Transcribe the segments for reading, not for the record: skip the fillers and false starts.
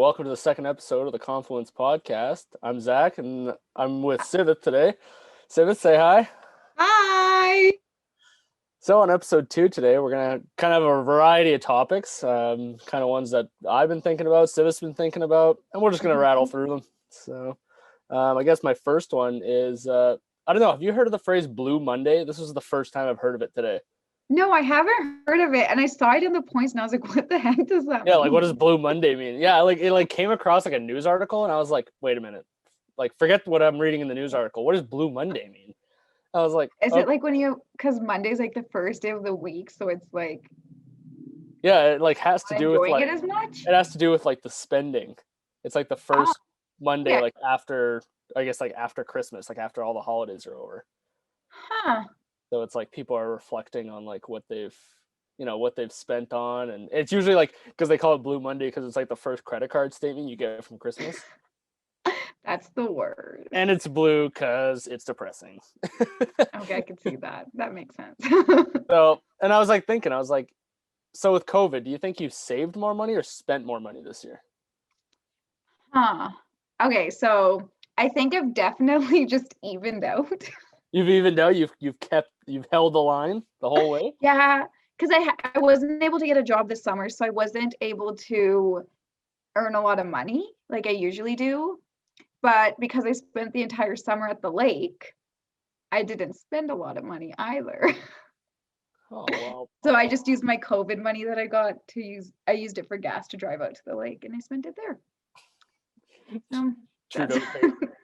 welcome to the second episode of the Confluence podcast. I'm Zach, and I'm with Sivith today. Sivith, say hi. Hi. So on episode 2 today, we're gonna kind of have a variety of topics, kind of ones that I've been thinking about, Sivith's been thinking about, and we're just gonna rattle through them. So, I guess my first one is I don't know. Have you heard of the phrase "Blue Monday"? This is the first time I've heard of it today. No, I haven't heard of it. And I saw it in the points and I was like, what the heck does that Yeah, like what does mean? Blue Monday mean? Yeah, like it came across like a news article, and I was like, wait a minute, like forget what I'm reading in the news article. What does Blue Monday mean? I was like, Is oh it like when because Monday's like the first day of the week, so it's like yeah, it like has to not do with enjoying like it as much? it has to do with like the spending. It's like the Oh, first Monday, okay. like after I guess like after Christmas, like after all the holidays are over. Huh. So it's like people are reflecting on like what they've what they've spent on, and it's usually like because they call it Blue Monday because it's like the first credit card statement you get from Christmas. That's the worst. And it's blue because it's depressing. Okay, I can see that. That makes sense. So, and I was like thinking, I was like, so with COVID, do you think you've saved more money or spent more money this year? Huh. Okay, so I think I've definitely just evened out. You've even though you've held the line the whole way. Yeah, because I wasn't able to get a job this summer, so I wasn't able to earn a lot of money like I usually do. But because I spent the entire summer at the lake, I didn't spend a lot of money either. Oh well, So I just used my COVID money that I got I used it for gas to drive out to the lake and I spent it there. So that's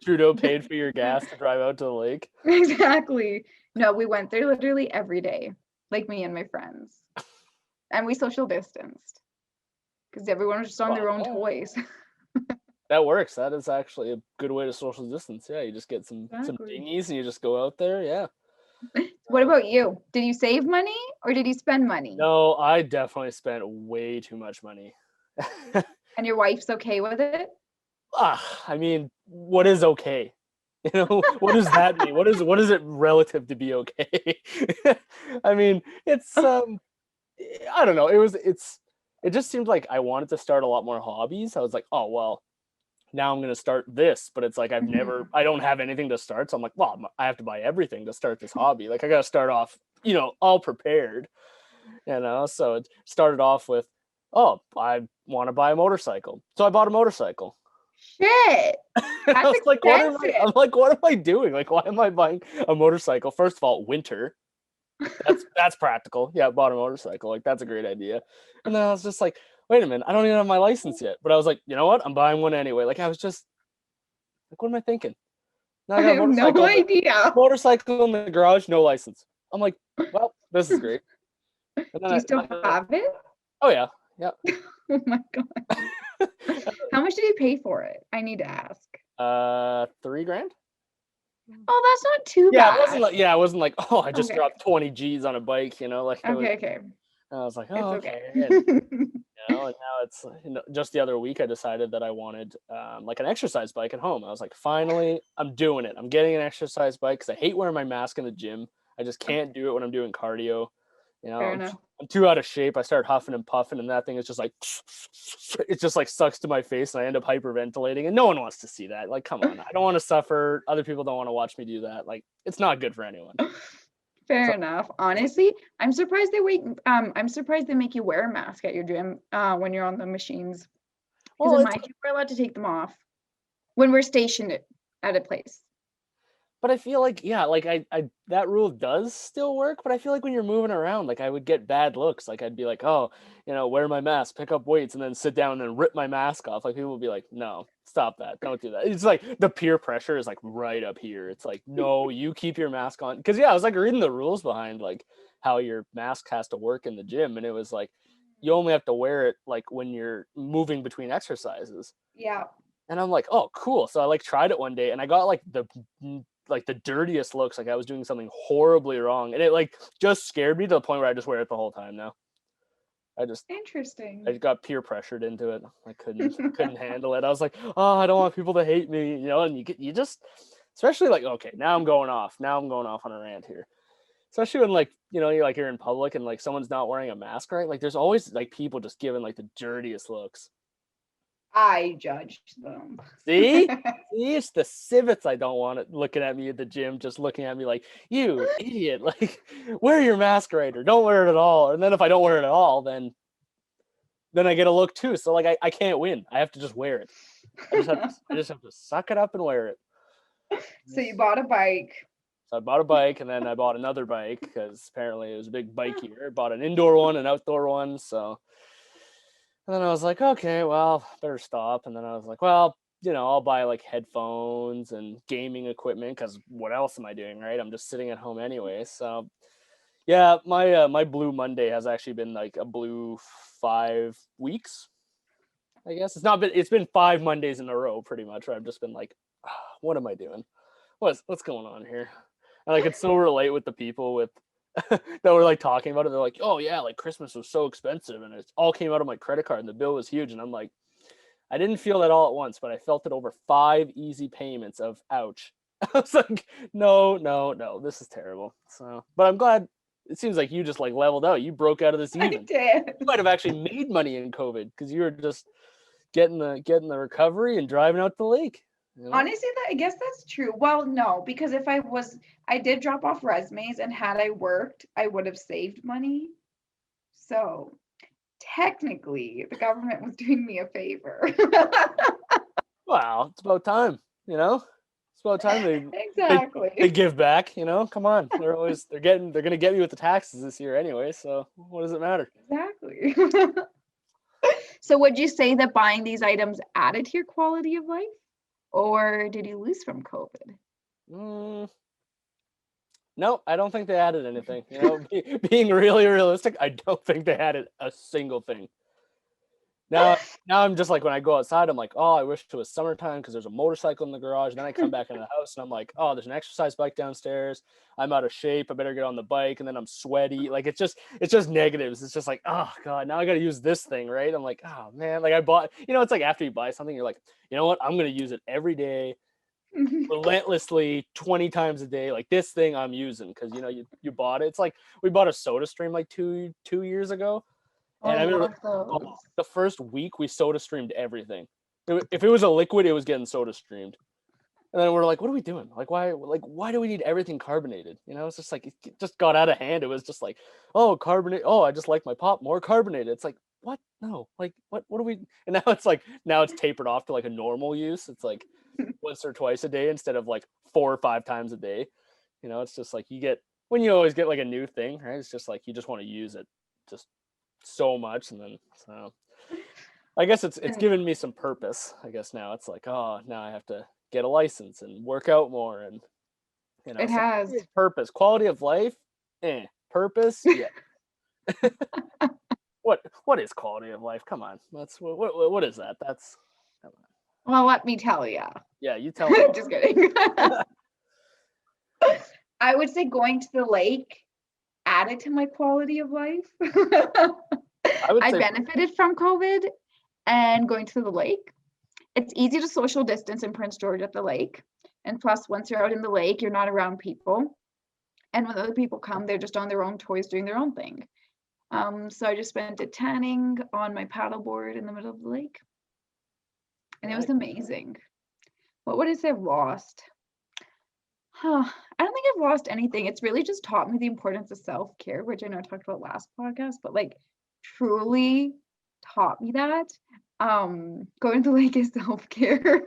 Trudeau paid for your gas to drive out to the lake. exactly. No, we went there literally every day, like me and my friends. And we social distanced because everyone was just on Well, their own yeah, toys. that works. That is actually a good way to social distance. Yeah, you just get some Exactly. dinghies and you just go out there. Yeah. What about you? Did you save money or did you spend money? No, I definitely spent way too much money. And your wife's okay with it? I mean, what is okay? What does that mean? What is it relative to be okay? I mean, it's I don't know. It just seemed like I wanted to start a lot more hobbies. I was like, oh well, now I'm gonna start this, but it's like Mhm. I don't have anything to start, so I'm like, well, I have to buy everything to start this hobby. Like I gotta start off, all prepared. So it started off with, oh, I want to buy a motorcycle, so I bought a motorcycle. Shit, And I that's was like, what am I? expensive. I'm like, what am I doing? Like, why am I buying a motorcycle? First of all, winter. That's practical. Yeah, I bought a motorcycle. Like, that's a great idea. And then I was just like, wait a minute, I don't even have my license yet. But I was like, you know what? I'm buying one anyway. Like, I was just like, what am I thinking? Now I I got a have no idea. motorcycle in the garage, no license. I'm like, well, this is great. And then Do you still have it? oh yeah, yeah. Oh my god. How much did you pay for it? I need to ask. 3 grand. Oh, that's not too Yeah, bad. it wasn't like, oh, I just Okay. dropped 20 G's on a bike, like it was. Okay, okay. I was like, It's oh, okay. okay. And now it's just the other week I decided that I wanted like an exercise bike at home. I was like, finally, I'm doing it. I'm getting an exercise bike because I hate wearing my mask in the gym. I just can't do it when I'm doing cardio. Fair I'm, enough. I'm too out of shape. I start huffing and puffing, and that thing is just like, it just like sucks to my face, and I end up hyperventilating. And no one wants to see that. Like, come on, I don't want to suffer. Other people don't want to watch me do that. Like, it's not good for anyone. Fair So, enough. Honestly, I'm surprised they make you wear a mask at your gym when you're on the machines. Because well, in it's my gym, we're allowed to take them off when we're stationed at a place. But I feel like, yeah, like I that rule does still work, but I feel like when you're moving around, like I would get bad looks. Like I'd be like, oh, wear my mask, pick up weights, and then sit down and then rip my mask off. Like people would be like, no, stop that, don't do that. It's like the peer pressure is like right up here. It's like, no, you keep your mask on. Because yeah, I was like reading the rules behind like how your mask has to work in the gym, and it was like you only have to wear it like when you're moving between exercises. Yeah. And I'm like, oh, cool. So I like tried it one day and I got like the dirtiest looks, like I was doing something horribly wrong. And it like just scared me to the point where I just wear it the whole time now. I just I Interesting. got peer pressured into it. I couldn't handle it. I was like, oh, I don't want people to hate me, and you just especially like, okay, now I'm going off. Now I'm going off on a rant here. Especially when like, you're in public and like someone's not wearing a mask, right? Like there's always like people just giving like the dirtiest looks. I judged them. See? See, it's the civets I don't want it looking at me at the gym, just looking at me like, you idiot. Like, wear your mask right, or don't wear it at all. And then if I don't wear it at all, then I get a look too. So like I can't win. I have to just wear it. I just have to suck it up and wear it. So you bought a bike. So I bought a bike, and then I bought another bike because apparently it was a big bike year. I bought an indoor one, an outdoor one. So, and then I was like, okay, well, better stop. And then I was like, well, I'll buy like headphones and gaming equipment because what else am I doing, right? I'm just sitting at home anyway. So, yeah, my Blue Monday has actually been like a blue 5 weeks. I guess it's been 5 Mondays in a row pretty much where I've just been like, what am I doing? What's going on here? And I could so relate with the people with that were like talking about it. They're like, oh yeah, like Christmas was so expensive and it all came out of my credit card and the bill was huge. And I'm like, I didn't feel that all at once, but I felt it over 5 easy payments of ouch. I was like, no, this is terrible. So, but I'm glad it seems like you just like leveled out. You broke out of this I even. did. You might have actually made money in COVID because you were just getting the recovery and driving out the lake. Honestly, I guess that's true. Well, no, because if I did drop off resumes, and had I worked, I would have saved money. So technically, the government was doing me a favor. Well, it's about time, It's about time Exactly. they give back, Come on. They're gonna get me with the taxes this year anyway, so what does it matter? Exactly. So would you say that buying these items added to your quality of life, or did you lose from COVID? No, I don't think they added anything. Being really realistic, I don't think they added a single thing. Now I'm just like when I go outside, I'm like, oh, I wish it was summertime because there's a motorcycle in the garage. And then I come back into the house and I'm like, oh, there's an exercise bike downstairs. I'm out of shape. I better get on the bike. And then I'm sweaty. Like it's just negatives. It's just like, oh god, now I got to use this thing, right? I'm like, oh man, like I bought. It's like after you buy something, you're like, you know what? I'm gonna use it every day, relentlessly, 20 times a day. Like this thing I'm using because you bought it. It's like we bought a Soda Stream like two years ago. And I remember the first week we Soda Streamed everything. If it was a liquid, it was getting Soda Streamed. And then we're like, what are we doing? Like, why do we need everything carbonated? It's just like, it just got out of hand. It was just like, oh, carbonate. Oh, I just like my pop more carbonated. It's like, what? No, like, what do we? And now it's tapered off to like a normal use. It's like once or twice a day instead of like 4 or 5 times a day. It's just like when you always get like a new thing, right? It's just like, you just want to use it just so much. And then, so I guess it's given me some purpose. I guess now it's like, oh, now I have to get a license and work out more. And, It has purpose, quality of life, purpose. Yeah. What is quality of life? Come on. That's what is that? That's, come on. Well, let me tell you. Yeah, you tell me. Just kidding. I would say going to the lake added to my quality of life. I benefited from COVID and going to the lake. It's easy to social distance in Prince George at the lake. And plus, once you're out in the lake, you're not around people. And when other people come, they're just on their own toys doing their own thing. So I just spent it tanning on my paddleboard in the middle of the lake. And it was amazing. What would I say I've lost? I don't think I've lost anything. It's really just taught me the importance of self-care, which I know I talked about last podcast, but like truly taught me that. Going to the lake is self-care.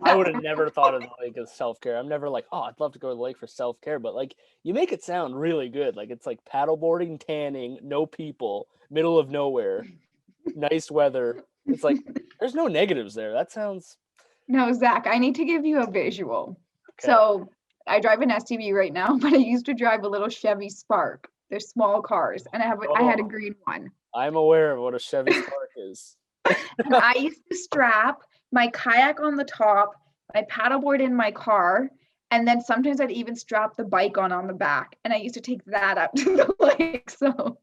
I would have never thought of the lake as self-care. I'm never like, oh, I'd love to go to the lake for self-care, but like you make it sound really good. Like it's like paddleboarding, tanning, no people, middle of nowhere, nice weather. It's like there's no negatives there. That sounds. No, Zach, I need to give you a visual. Okay. So I drive an SUV right now, but I used to drive a little Chevy Spark. They're small cars, and I had a green one. I'm aware of what a Chevy Spark is. And I used to strap my kayak on the top, my paddleboard in my car, and then sometimes I'd even strap the bike on the back, and I used to take that up to the lake. So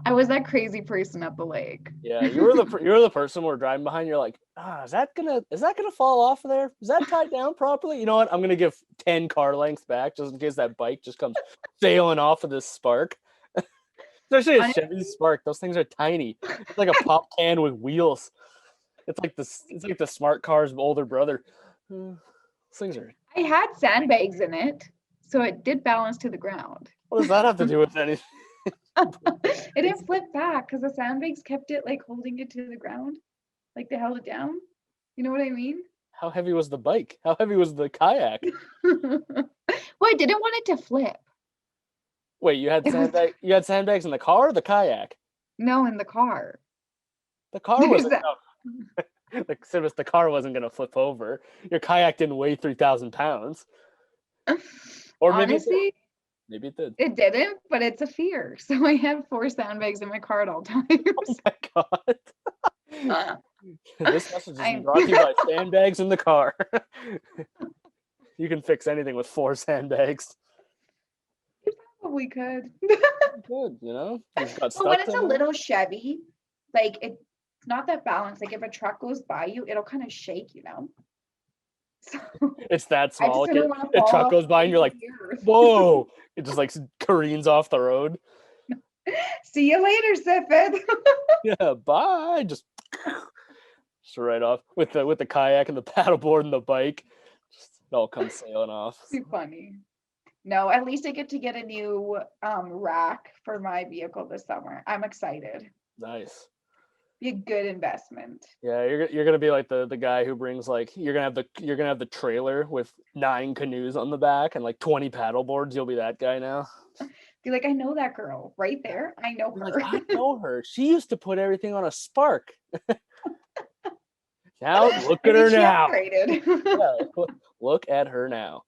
I was that crazy person at the lake. Yeah, you're the person we're driving behind. You're like, is that gonna fall off of there? Is that tied down properly? You know what? I'm gonna give 10 car lengths back just in case that bike just comes sailing off of this Spark. Especially a Chevy Honestly, Spark. Those things are tiny. It's like a pop can with wheels. It's like the smart car's older brother. Those things are. I had sandbags in it, so it did balance to the ground. What does that have to do with anything? It It's didn't flip back because the sandbags kept it like holding it to the ground, like they held it down. You know what I mean? how heavy was the bike? How heavy was the kayak? Well, I didn't want it to flip. Wait, It was you had sandbags in the car or the kayak? no in the car. The car There's wasn't that. the car wasn't gonna flip over. Your kayak didn't weigh 3,000 pounds. Or maybe it did. Honestly, Maybe it did. it didn't, but it's a fear. So I have 4 sandbags in my car at all Oh times. my god. This message is I'm brought to you by sandbags in the car. You can fix anything with 4 sandbags. probably could. Good, you know? You've got But when stuff it's a in there. little Chevy, like it's not that balanced. Like if a truck goes by you, it'll kind of shake, you know? So It's that I small. just Like didn't want to a fall truck off goes the by and face you're of like, the earth. whoa! It just like careens off the road. See you later, Sifid. Yeah, bye. Just right off with the kayak and the paddleboard and the bike. Just it all comes sailing off. Too funny. No, at least I get to get a new rack for my vehicle this summer. I'm excited. Nice. Be a good investment. Yeah, you're gonna be like the guy who brings like you're gonna have the trailer with 9 canoes on the back and like 20 paddle boards. You'll be that guy now. Be like, I know that girl right there. I know You're like, her. I know her. She used to put everything on a spark. Now look at Maybe her she now. upgraded. Yeah, look at her now.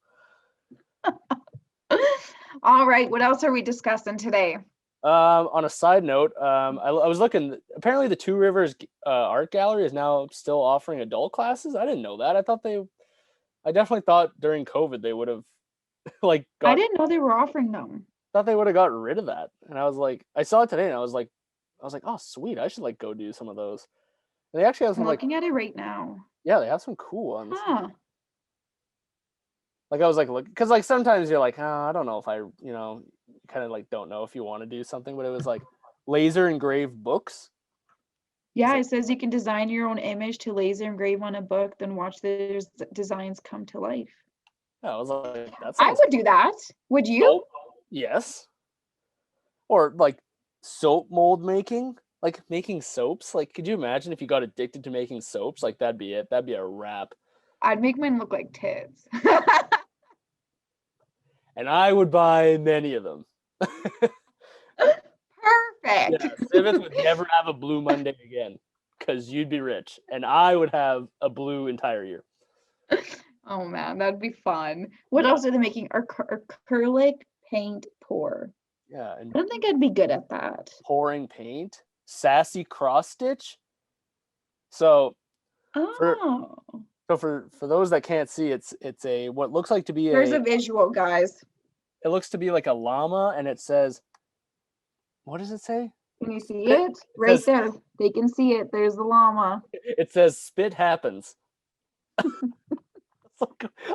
All right, what else are we discussing today? On a side note, I was looking. Apparently, the Two Rivers Art Gallery is now still offering adult classes. I didn't know that. I definitely thought during COVID they would have like I got didn't know they were offering them. thought they would have got rid of that. And I was like, I saw it today, and I was like, oh sweet, I should like go do some of those. And they actually have I'm some like, looking at it right now. yeah, they have some cool ones. Huh. Like I was like, look, because like sometimes you're like, oh, I don't know if kind of like don't know if you want to do something, but it was like laser engraved books. Yeah, So, it says you can design your own image to laser engrave on a book, then watch the designs come to life. yeah, I was like, that I sounds would do that. Would you? cool. Yes. Or like soap mold making, like making soaps. Like, could you imagine if you got addicted to making soaps? Like, that'd be it. That'd be a wrap. I'd make mine look like tits. And I would buy many of them. Yeah, Perfect. Civets would never have a blue Monday again because you'd be rich, and I would have a blue entire year. Oh man, that'd be fun. What Yeah, else are they making? Acrylic paint pour. yeah, I and don't think I'd be good at that. pouring paint, sassy cross stitch. So for Oh, for those that can't see, it's a what looks like to be there's a a visual, guys. it looks to be like a llama, and it says, what does it say? Can you see Spit. it? It Right says there. They can see it. There's the llama. spit happens. I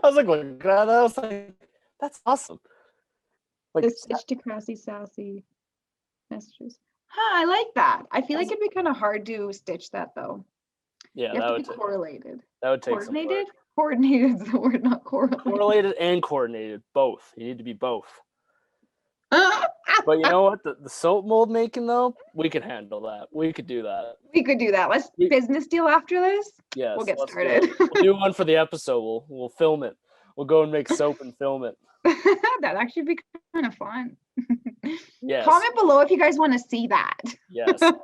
was like, looking at that, I was like, that's awesome. Like, The stitch to Crassy Sassy messages. Huh, I like that. I feel like it'd be kind of hard to stitch that though. yeah, You have to be correlated. that would take some work. Coordinated? Coordinated is the word, not correlated. Correlated and coordinated, both. You need to be both. But you know what? The soap mold making though, we could handle that. We could do that. We could do that. Let's business deal after this. Yes, We'll get let's started. We'll do one for the episode. We'll film it. We'll go and make soap and film it. That'd actually be kind of fun. Yes. Comment below if you guys want to see that. Yes. And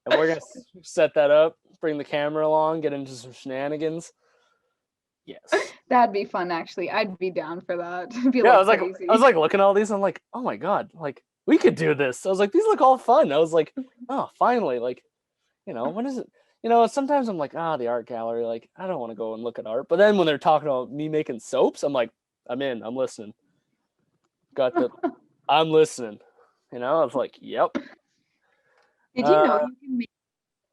we're gonna set that up, bring the camera along, get into some shenanigans. Yes. That'd be fun, actually. I'd be down for that. Yeah, I was like looking at all these. I'm like, oh my god, like we could do this. I was like, these look all fun. I was like, oh, finally, like, when is it? Sometimes I'm like, the art gallery. Like, I don't want to go and look at art. But then when they're talking about me making soaps, I'm like, I'm in. I'm listening. I'm listening. I was like, yep. Did you know you can make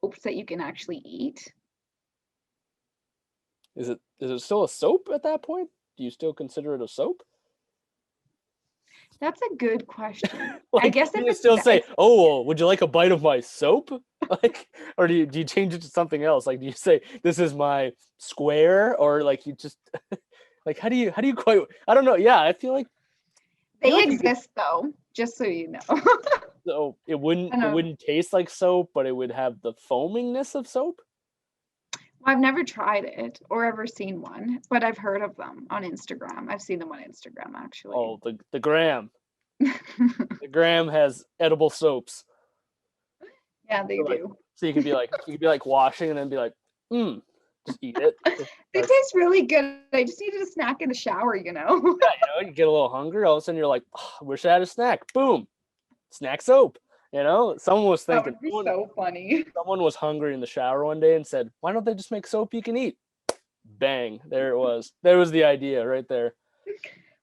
soaps that you can actually eat? Is it still a soap at that point? Do you still consider it a soap? That's a good question. I Like, guess if you it's still say, if "Oh, well, would you like a bite of my soap?" Like, or do you change it to something else? Like, do you say, "This is my square," or like you just like how do you quite? I don't know. Yeah, I feel they like you could. exist though, just so you know. So it I wouldn't it know. wouldn't taste like soap, but it would have the foamingness of soap. I've never tried it or ever seen one, but I've heard of them on Instagram. I've seen them on Instagram actually. Oh, the gram. The gram has edible soaps. Yeah, they So like, do. so you could be like washing and then be like, just eat it. They That's taste really good. I just needed a snack in the shower, you know? Yeah, you get a little hungry, all of a sudden you're like, "Oh, I wish I had a snack." Boom, snack soap. Someone was That thinking, would be so funny. someone was hungry in the shower one day and said, "Why don't they just make soap you can eat?" Bang, there it was. There was the idea right there.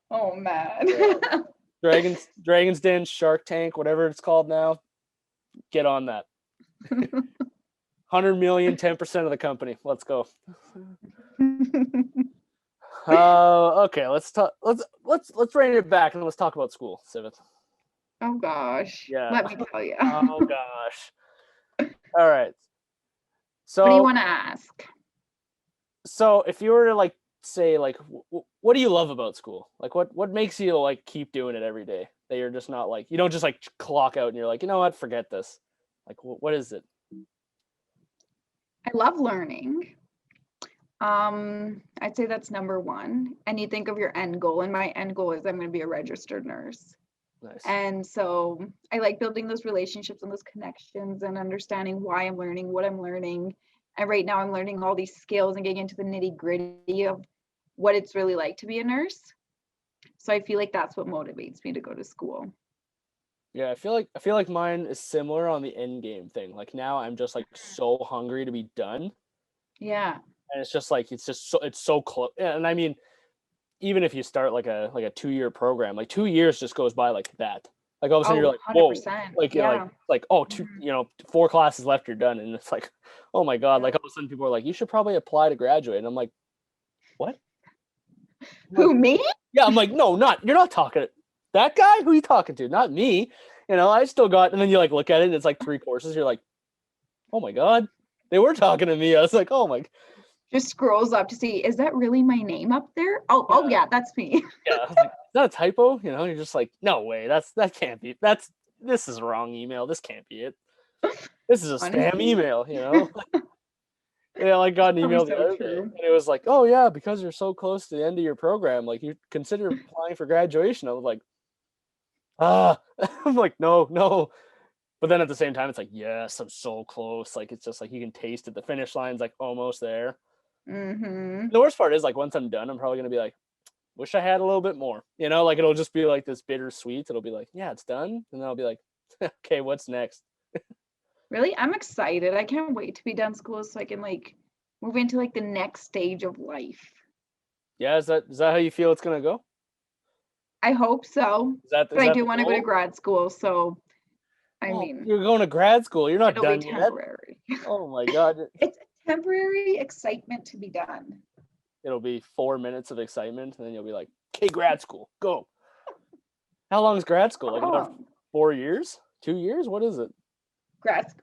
Oh man. Yeah. Dragon's Den, Shark Tank, whatever it's called now. Get on that. 100 million, 10% of the company. Let's go. Okay, let's talk. Let's rein it back and let's talk about school, Civit. Oh gosh. Yeah. Let me tell you. Oh gosh. All right. What do you So want to ask? so if you were to like say like what do you love about school? Like what makes you like keep doing it every day? That you're just not like you don't just like clock out and you're like, you know what, forget this. Like what is it? I love learning. I'd say that's number one. And you think of your end goal, and my end goal is I'm going to be a registered nurse. Nice. And so I like building those relationships and those connections and understanding why I'm learning, what I'm learning. And right now I'm learning all these skills and getting into the nitty gritty of what it's really like to be a nurse. So I feel like that's what motivates me to go to school. Yeah, I feel like mine is similar on the end game thing. Like now I'm just like so hungry to be done. Yeah. And it's just like it's so close. And I mean, even if you start like a 2-year program, like 2 years just goes by like that. Like all of a sudden Oh, you're like, whoa, 100%. like you're Yeah. like oh two, Mhm. 4 classes left, you're done, and it's like, oh my god, Yeah. like all of a sudden people are like, you should probably apply to graduate, and I'm like, what? I'm like, Who, me? yeah, I'm like, no, not you're not talking to that guy. Who are you talking to? Not me. I still got, and then you like look at it, and it's like 3 courses. You're like, oh my god, they were talking to me. I was like, oh my, Just scrolls up to see, is that really my name up there? Oh, yeah, oh yeah, that's me. yeah. I was like, is that a typo? You're just like, no way. That can't be. This is a wrong email. This can't be it. This is a spam Honestly, email. Yeah, I got an probably email the so other day, true. and it was like, oh yeah, because you're so close to the end of your program, like you consider applying for graduation. I was like, ah, I'm like, no, no. But then at the same time, it's like, yes, I'm so close. Like it's just like you can taste it. The finish line's like almost there. Mm-hmm. The worst part is like once I'm done, I'm probably gonna be like, wish I had a little bit more. Like it'll just be like this bittersweet. It'll be like, yeah, it's done, and then I'll be like, okay, what's next? Really, I'm excited. I can't wait to be done school so I can like move into like the next stage of life. Yeah, is that how you feel it's gonna go? I hope so, Is that but is I that do the want to go to goal? grad school, so I Well, mean, you're going to grad school. You're not it'll be done yet. temporary. Oh my god, It's a temporary excitement to be done. it'll be 4 minutes of excitement, and then you'll be like, okay, grad school, go. How long is grad school? Like another Oh, 4 years? 2 years? What is it?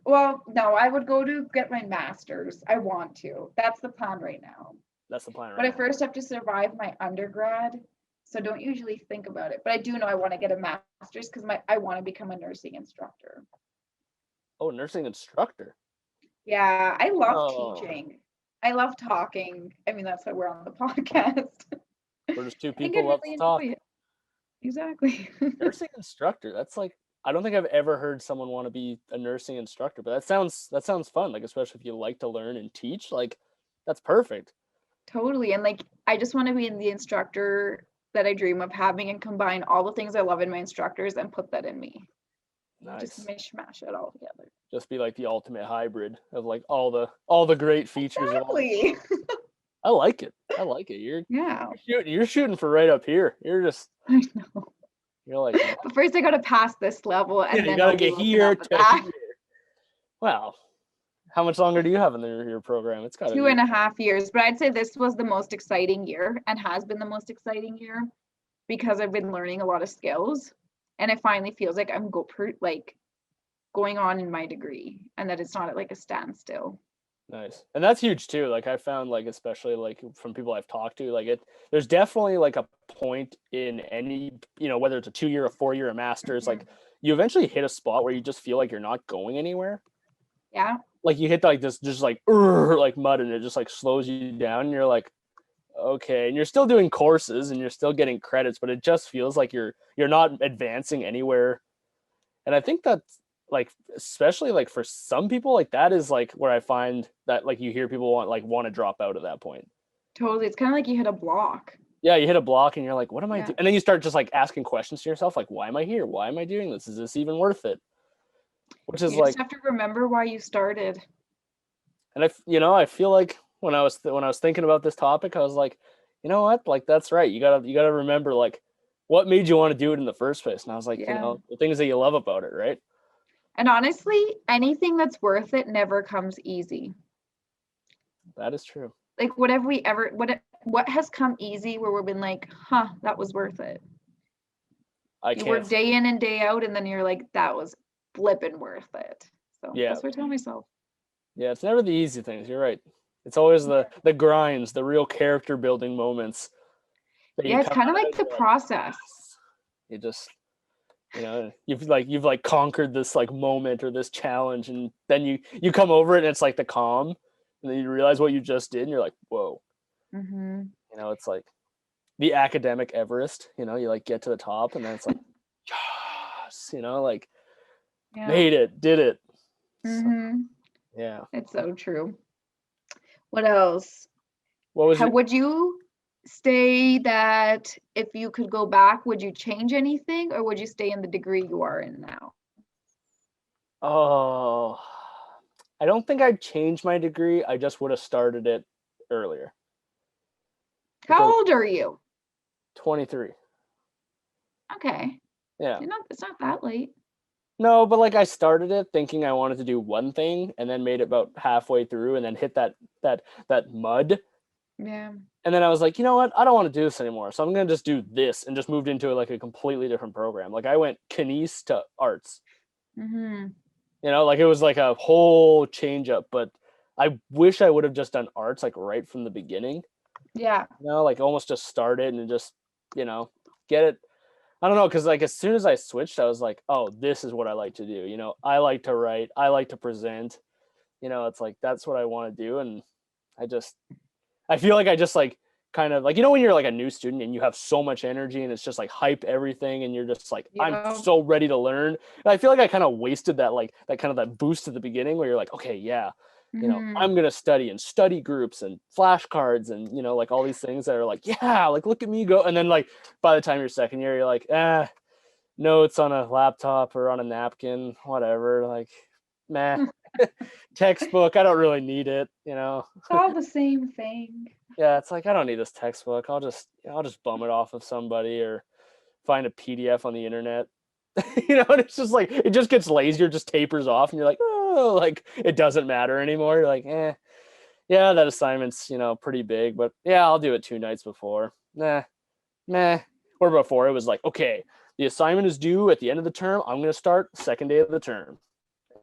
well, no, I would go to get my master's. I want to. That's the plan right now. That's the plan But right I now. first have to survive my undergrad. So don't usually think about it. But I do know I want to get a master's because I want to become a nursing instructor. Oh, nursing instructor. Yeah, I love Oh, teaching. I love talking. I mean, that's why we're on the podcast. we're just two I think people I'd love to really talk. enjoy it. Exactly. Nursing instructor. That's like I don't think I've ever heard someone want to be a nursing instructor, but that sounds fun. Like especially if you like to learn and teach. Like that's perfect. Totally. And like, I just want to be the instructor that I dream of having and combine all the things I love in my instructors and put that in me. Just Nice. mishmash it all together. Just be like the ultimate hybrid of like all the great features of all the Exactly. jobs. I like it. I like it. You're Yeah, you're shooting for right up here. I know. You're like, no. But first, I got to pass this level, Yeah, and you then gotta I'll be get looking here up at to that. here. Wow. How much longer do you have in your program? It's gotta Two be. and a half years. But I'd say this was the most exciting year and has been the most exciting year. because I've been learning a lot of skills, and it finally feels like I'm going on in my degree, and that it's not at like a standstill. Nice. And that's huge too. Like I found like especially like from people I've talked to, like there's definitely like a point in any, whether it's a 2 year, a 4 year, a master's, Mhm. like you eventually hit a spot where you just feel like you're not going anywhere. Yeah, Like you hit like this just like mud, and it just like slows you down, and you're like, okay, and you're still doing courses and you're still getting credits, but it just feels like you're not advancing anywhere. And I think that's like, especially like for some people, like that is like where I find that like you hear people want to drop out at that point. totally. It's kind of like you hit a block. Yeah, you hit a block and you're like, what am I Yeah. doing? And then you start just like asking questions to yourself, like, why am I here? Why am I doing this? Is this even worth it? Which is You just like, have to remember why you started. and I feel like when I was thinking about this topic, I was like, you know what? Like that's right. You gotta remember like what made you want to do it in the first place. And I was like, Yeah. the things that you love about it, right? And honestly, anything that's worth it never comes easy. That is true. Like what has come easy where we've been like, huh, that was worth it. I You can't. work day in and day out, and then you're like, that was flipping worth it. So Yeah, that's what I tell myself. yeah. It's never the easy things. You're right. It's always the grinds, the real character building moments that you Yeah, it's come kind of out of like it. the You're like, process. yes. You just you've conquered this like moment or this challenge, and then you come over it and it's like the calm, and then you realize what you just did, and you're like, whoa. Mm-hmm. It's like the academic Everest. You like get to the top, and then it's like, yes. Like Yeah. made it, did it. So, Mm-hmm. yeah. It's so true. What else? What was How your? would you say that if you could go back, would you change anything, or would you stay in the degree you are in now? Oh, I don't think I'd change my degree. I just would have started it earlier because How old are you? 23. Okay. Yeah. It's not that late. No, but like I started it thinking I wanted to do one thing, and then made it about halfway through, and then hit that mud, Yeah. and then I was like, you know what? I don't want to do this anymore. So I'm gonna just do this, and just moved into like a completely different program. Like I went kines to arts. Mm-hmm. Like it was like a whole change up. But I wish I would have just done arts like right from the beginning. Yeah. Like almost just started and just you know get it. I don't know, because like as soon as I switched, I was like, oh, this is what I like to do. I like to write, I like to present. It's like that's what I want to do, and I just I feel like I just like kind of like when you're like a new student and you have so much energy and it's just like hype everything and you're just like I'm Yeah. so ready to learn. And I feel like I kind of wasted that kind of that boost at the beginning where you're like, okay, yeah, Mm-hmm. I'm gonna study and study groups and flashcards and like all these things that are like, yeah, like look at me go. And then like by the time you're second year, you're like, notes on a laptop or on a napkin, whatever. Like, meh. Textbook, I don't really need it. It's all the same thing. Yeah, it's like I don't need this textbook. I'll just bum it off of somebody or find a PDF on the internet. And it's just like it just gets lazier, just tapers off, and you're like, oh, like it doesn't matter anymore. You're like, yeah, that assignment's pretty big, but yeah, I'll do it 2 nights before. Nah, meh. Or before it was like, okay, the assignment is due at the end of the term. I'm gonna start second day of the term,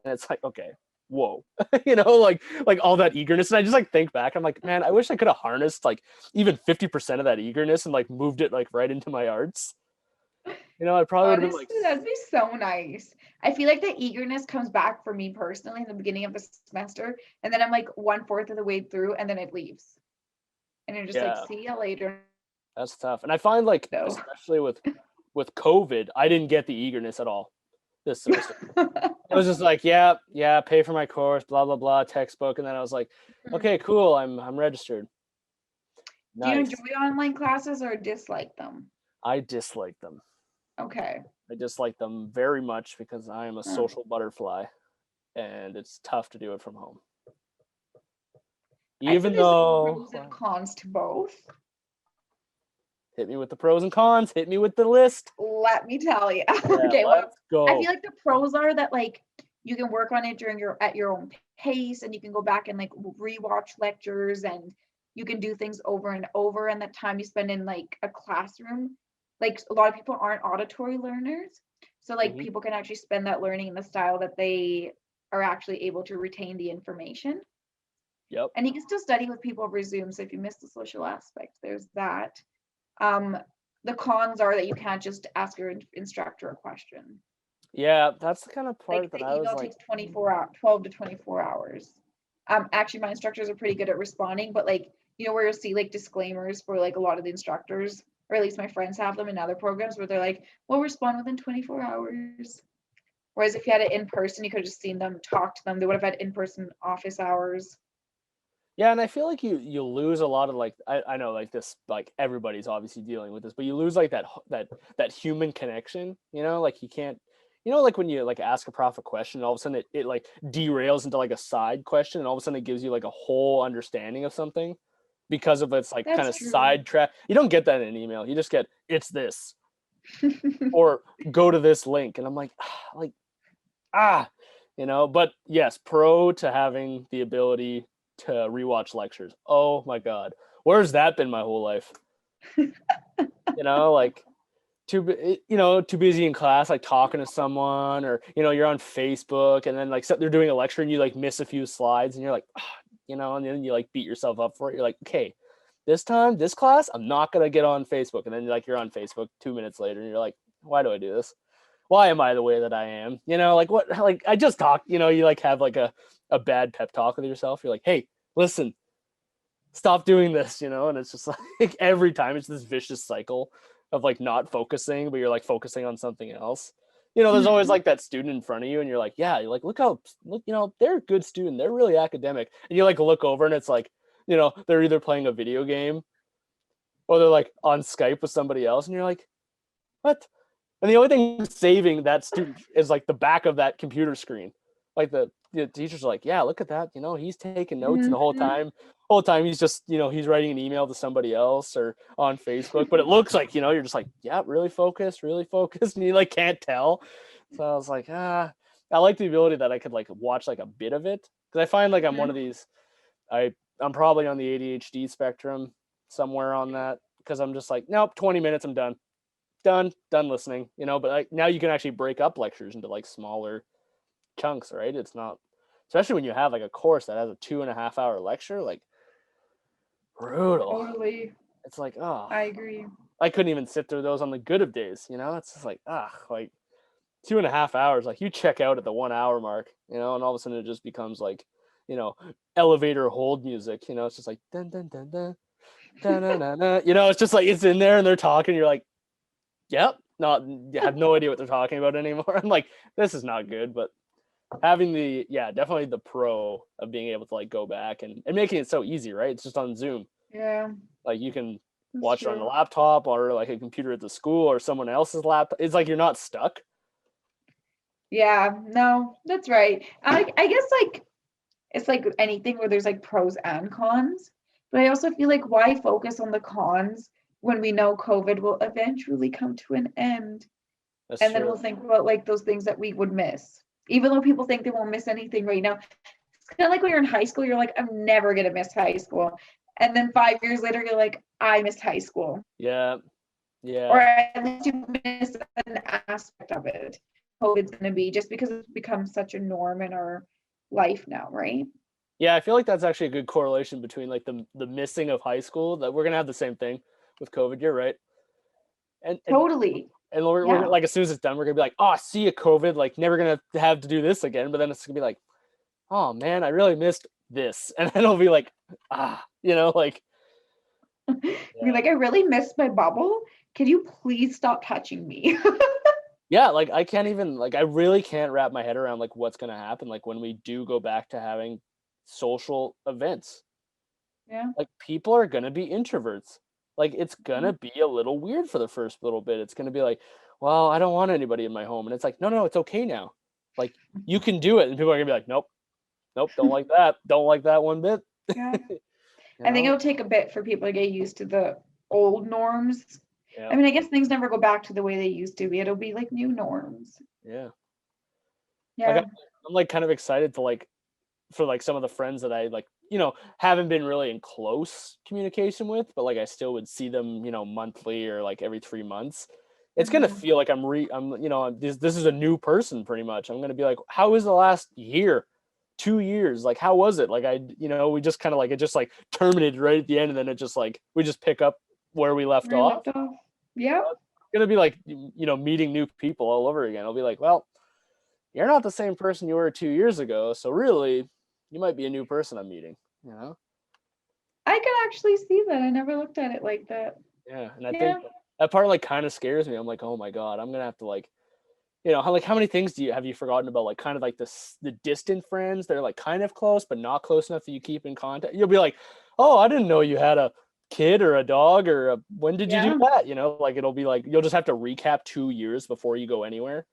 and it's like, okay, whoa, like all that eagerness. And I just like think back, I'm like, man, I wish I could have harnessed like even 50% of that eagerness and like moved it like right into my arts. I probably would have been like, Honestly, that'd be so nice. I feel like the eagerness comes back for me personally in the beginning of the semester, and then I'm like 1/4 of the way through, and then it leaves. And you're just like, yeah, see ya later. that's tough. And I find like, So especially with COVID, I didn't get the eagerness at all this semester. It was just like, yeah, pay for my course, blah blah blah, textbook, and then I was like, okay, cool, I'm registered. do you Nice. enjoy online classes or dislike them? I dislike them. Okay. I dislike them very much because I am a Hmm. social butterfly, and it's tough to do it from home. I think Even there's like though, pros and cons to both. hit me with the pros and cons, hit me with the list. Let me tell you. Yeah, Okay, well, let's I go. feel like the pros are that like you can work on it during your at your own pace, and you can go back and like rewatch lectures, and you can do things over and over. And the time you spend in like a classroom like a lot of people aren't auditory learners. So like Hmm. people can actually spend that learning in the style that they are actually able to retain the information. Yep. And you can still study with people over Zoom. So if you miss the social aspect, there's that. Um, the cons are that you can't just ask your instructor a question. Yeah, that's the kind of Like part that the I was email like, takes 12 to 24 hours. Actually, my instructors are pretty good at responding, but like, where you'll see like disclaimers for like a lot of the instructors, or at least my friends have them in other programs where they're like, we'll respond within 24 hours. Whereas if you had it in person, you could have just seen them, talk to them. They would have had in-person office hours. yeah, and I feel like you lose a lot of like I know like this like everybody's obviously dealing with this, but you lose like that human connection, like you can't like when you like ask a prof a question and all of a sudden it like derails into like a side question and all of a sudden it gives you like a whole understanding of something because of its like kind That's of true. sidetrack. You don't get that in an email. You just get it's this or go to this link. And I'm like, like ah, but yes, pro to having the ability to rewatch lectures. Oh my god, where's that been my whole life? Like too busy in class, like talking to someone, or you're on Facebook, and then like they're doing a lecture, and you like miss a few slides, and you're like, and then you like beat yourself up for it. You're like, okay, this time, this class, I'm not gonna get on Facebook, and then like you're on Facebook 2 minutes later, and you're like, why do I do this? Why am I the way that I am? Like what? Like I just talked. You like have like a bad pep talk with yourself. You're like, hey, listen, stop doing this. And it's just like every time it's this vicious cycle of like not focusing, but you're like focusing on something else. There's always Mhm. like that student in front of you, and you're like, yeah, you're like, look, they're a good student. They're really academic, and you like look over, and it's like, they're either playing a video game or they're like on Skype with somebody else, and you're like, what? And the only thing saving that student is like the back of that computer screen. Like the teacher's like, yeah, look at that. He's taking notes, and the Mhm. whole time he's just, he's writing an email to somebody else or on Facebook. But it looks like, you're just like, yeah, really focused, and you like can't tell. So I was like, I like the ability that I could like watch like a bit of it because I find like I'm one of Mhm. these. I'm probably on the ADHD spectrum somewhere on that because I'm just like, nope, 20 minutes, I'm done listening, but like now you can actually break up lectures into like smaller chunks, right? It's not, especially when you have like a course that has a 2.5 hour lecture, like brutal. Totally. It's like, oh, I agree. I couldn't even sit through those on the good of days. It's just like, like 2.5 hours, like you check out at the 1 hour mark, and all of a sudden it just becomes like, you know elevator hold music. It's just like dun dun dun dun dun dun dun, dun. It's just like it's in there and they're talking, you're like, yep, not, you have no idea what they're talking about anymore. I'm like, this is not good. But having yeah, definitely the pro of being able to like go back and making it so easy, right? It's just on Zoom. Yeah, Like you can that's watch it on a true. laptop or like a computer at the school or someone else's laptop. It's like you're not stuck. Yeah, no, that's right. I guess like it's like anything where there's like pros and cons, but I also feel like why focus on the cons when we know COVID will eventually come to an end, That's and then we'll true. think about like those things that we would miss, even though people think they won't miss anything right now. It's kind of like when you're in high school, you're like, I'm never gonna miss high school, and then 5 years later, you're like, I missed high school, Yeah, or yeah, at least you miss an aspect of it. COVID's going to be just because it's become such a norm in our life now, right? yeah. I feel like that's actually a good correlation between like the missing of high school, that we're gonna have the same thing with COVID. You're right. And Totally. and we're Yeah. like, as soon as it's done, we're gonna be like, oh, see you, COVID, like never gonna have to do this again. But then it's gonna be like, oh man, I really missed this. And then it'll be like, like, Be yeah. like, I really missed my bubble. Can you please stop touching me? Yeah, like I can't even, like I really can't wrap my head around like what's gonna happen like when we do go back to having social events. Yeah. Like people are gonna be introverts. Like it's Mhm. gonna be a little weird for the first little bit. It's gonna be like, well, I don't want anybody in my home. And it's like, no, no, it's okay now. Like you can do it. And people are gonna be like, nope, nope, don't like that. Don't like that one bit. Yeah. you I think know? it'll take a bit for people to get used to the old norms. I Yeah. mean, I guess things never go back to the way they used to be. It'll be like new norms. Yeah. Like Yeah. I'm like kind of excited to like for like some of the friends that I like, haven't been really in close communication with, but like I still would see them, monthly or like every 3 months. It's gonna Mhm. feel like this is a new person pretty much. I'm gonna be like, how was the last year, 2 years? Like, how was it? Like we just kind of like it just like terminated right at the end, and then it just like we just pick up where we left Where you off. left off. Yep. It's gonna be like meeting new people all over again. I'll be like, well, you're not the same person you were 2 years ago, so really, you might be a new person I'm meeting. You know? I can actually see that. I never looked at it like that. Yeah, and I think Yeah. that part like kind of scares me. I'm like, oh my god, I'm gonna have to like, how many things have you forgotten about? Like kind of like the distant friends that are like kind of close but not close enough that you keep in contact. You'll be like, oh, I didn't know you had a kid or a dog when did you do Yeah. that? Like it'll be like you'll just have to recap 2 years before you go anywhere.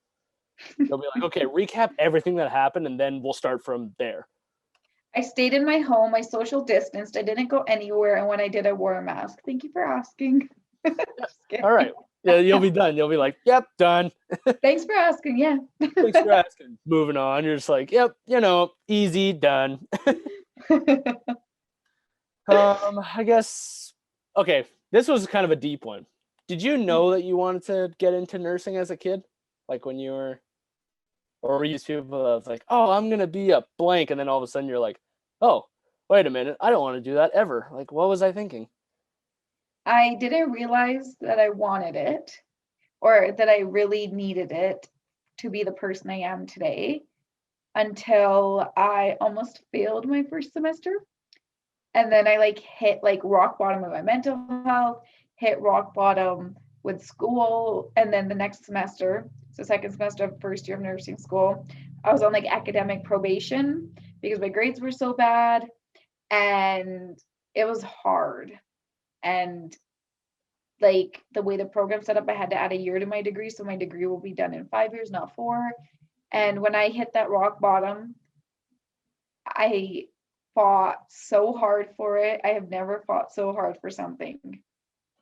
They'll be like, okay, recap everything that happened, and then we'll start from there. I stayed in my home. I social distanced. I didn't go anywhere. And when I did, I wore a mask. Thank you for asking. Just All kidding. right. Yeah, you'll be done. You'll be like, yep, done. Thanks for asking. Yeah. Thanks for asking. Moving on. You're just like, yep, easy, done. I guess okay, this was kind of a deep one. Did you know that you wanted to get into nursing as a kid? Like when you were or were you these people that was like, oh, I'm gonna be a blank, and then all of a sudden you're like, oh, wait a minute, I don't want to do that ever. Like, what was I thinking? I didn't realize that I wanted it or that I really needed it to be the person I am today until I almost failed my first semester. And then I like hit like rock bottom of my mental health, hit rock bottom with school. And then the next semester, so second semester of first year of nursing school, I was on like academic probation because my grades were so bad and it was hard. And like the way the program set up, I had to add a year to my degree. So my degree will be done in 5 years, not 4. And when I hit that rock bottom, I fought so hard for it. I have never fought so hard for something.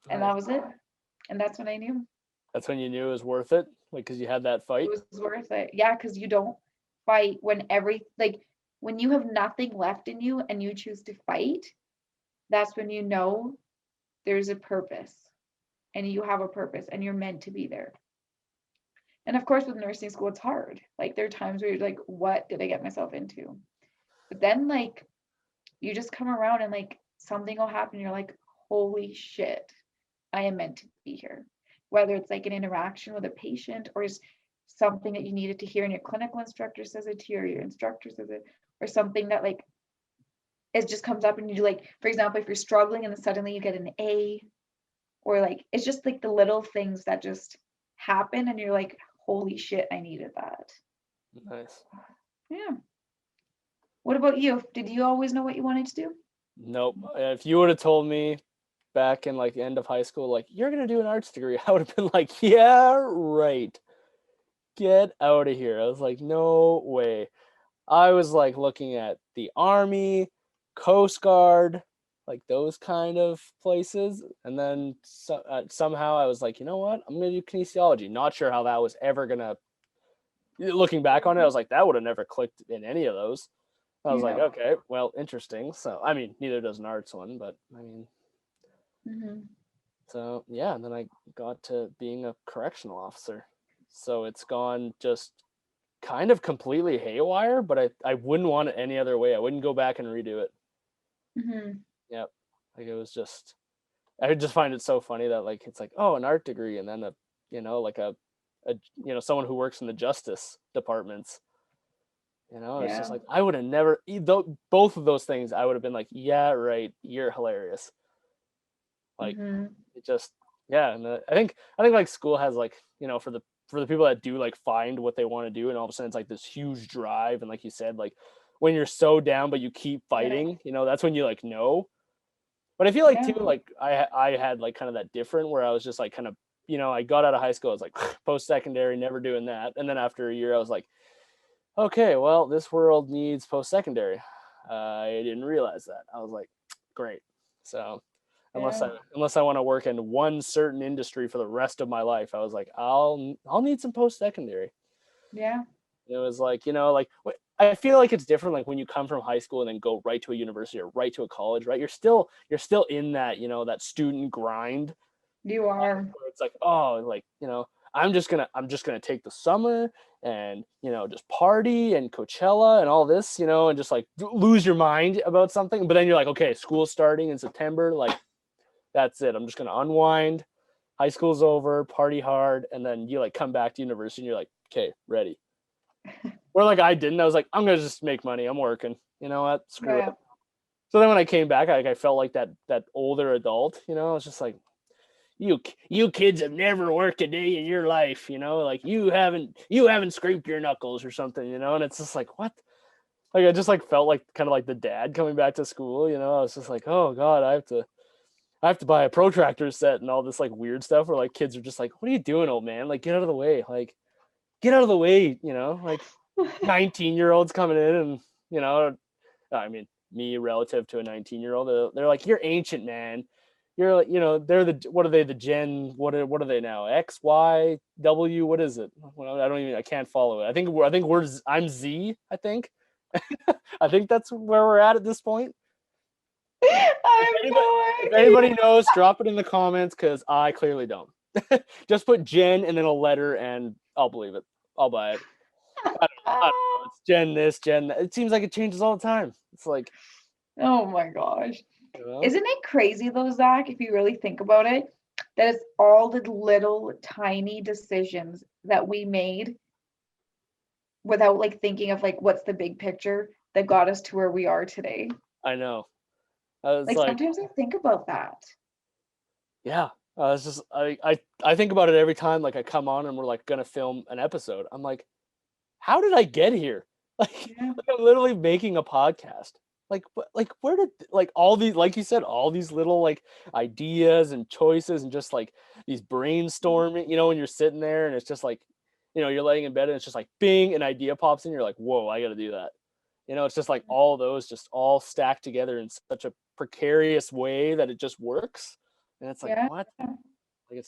And Nice. that was it. And that's when I knew That's when you knew it was worth it, like because you had that it fight. was worth it. Yeah, because you don't fight when when you have nothing left in you and you choose to fight, that's when you know there's a purpose and you have a purpose and you're meant to be there. And of course, with nursing school, it's hard. Like there are times where you're like, what did I get myself into? But then like you just come around and like something will happen. You're like, holy shit, I am meant to be here. Whether it's like an interaction with a patient or is something that you needed to hear and your clinical instructor says it to you or your instructor says it, or something that like it just comes up and you like, for example, if you're struggling and then suddenly you get an A, or like it's just like the little things that just happen and you're like, holy shit, I needed that. Nice. Yeah. What about you? Did you always know what you wanted to do? Nope. If you would have told me back in like the end of high school, like you're gonna do an arts degree, I would have been like, yeah, right. Get out of here. I was like, no way. I was like looking at the Army, Coast Guard, like those kind of places. And then somehow I was like, you know what? I'm going to do kinesiology. Not sure how that was ever going to, looking back on it, I was like, that would have never clicked in any of those. I was like, Yeah. okay, well, interesting. So, I mean, neither does an arts one, but I mean, Mm-hmm. so yeah. And then I got to being a correctional officer. So it's gone just kind of completely haywire, but I wouldn't want it any other way. I wouldn't go back and redo it. Mm-hmm. Yep. Like it was just I would just find it so funny that like it's like, oh, an art degree and then like a someone who works in the justice departments. It's just Yeah. like I would have never both of those things I would have been like, yeah, right, you're hilarious. Like Mm-hmm. it just yeah, and I think like school has like, for the people that do like find what they want to do and all of a sudden it's like this huge drive and like you said, like when you're so down but you keep Yeah. fighting, that's when you like know. But I feel like Yeah. too, like I had like kind of that different where I was just like kind of, I got out of high school, I was like post-secondary, never doing that. And then after a year I was like, okay, well, this world needs post-secondary. I didn't realize that. I was like, great. So unless Yeah. I want to work in one certain industry for the rest of my life, I was like, I'll need some post-secondary. Yeah. It was like, I feel like it's different like when you come from high school and then go right to a university or right to a college, right? You're still in that, that student grind You are. where it's like, oh, like, I'm just gonna take the summer and just party and Coachella and all this, and just like lose your mind about something. But then you're like, okay, school's starting in September, like that's it. I'm just gonna unwind. High school's over, party hard, and then you like come back to university and you're like, okay, ready. Or like I didn't. I was like, I'm gonna just make money. I'm working. You know what? Screw it. Yeah. So then when I came back, I felt like that older adult. I was just like, you kids have never worked a day in your life. Like you haven't scraped your knuckles or something. And it's just like what? Like I just like felt like kind of like the dad coming back to school. I was just like, oh god, I have to buy a protractor set and all this like weird stuff where like kids are just like, what are you doing, old man? Like get out of the way. Like get out of the way. Like 19-year-olds coming in and I mean me relative to a 19-year-old, they're like, you're ancient, man. You're like, they're what are they, the gen, what are they now, X, Y, W, what is it? Well, I can't follow it. I'm Z, I think. I think that's where we're at this point. I if have anybody, no if idea. anybody knows, drop it in the comments because I clearly don't. Just put Gen and then a letter and I'll believe it. I'll buy it. I don't know. It's Gen this, Gen that. It seems like it changes all the time. It's like, Oh my gosh. you know, Isn't it crazy though, Zach, if you really think about it, that it's all the little tiny decisions that we made without like thinking of like what's the big picture that got us to where we are today? I know. I was Like like, sometimes I think about that. yeah. It's just I think about it every time like I come on and we're like gonna film an episode. I'm like, how did I get here? Yeah. Like I'm literally making a podcast. Like where did like all these, like you said, all these little like ideas and choices and just like these brainstorming, when you're sitting there and it's just like, you're laying in bed and it's just like bing, an idea pops in, you're like, whoa, I gotta do that. It's just like all those just all stacked together in such a precarious way that it just works. And it's like, Yeah. what? Like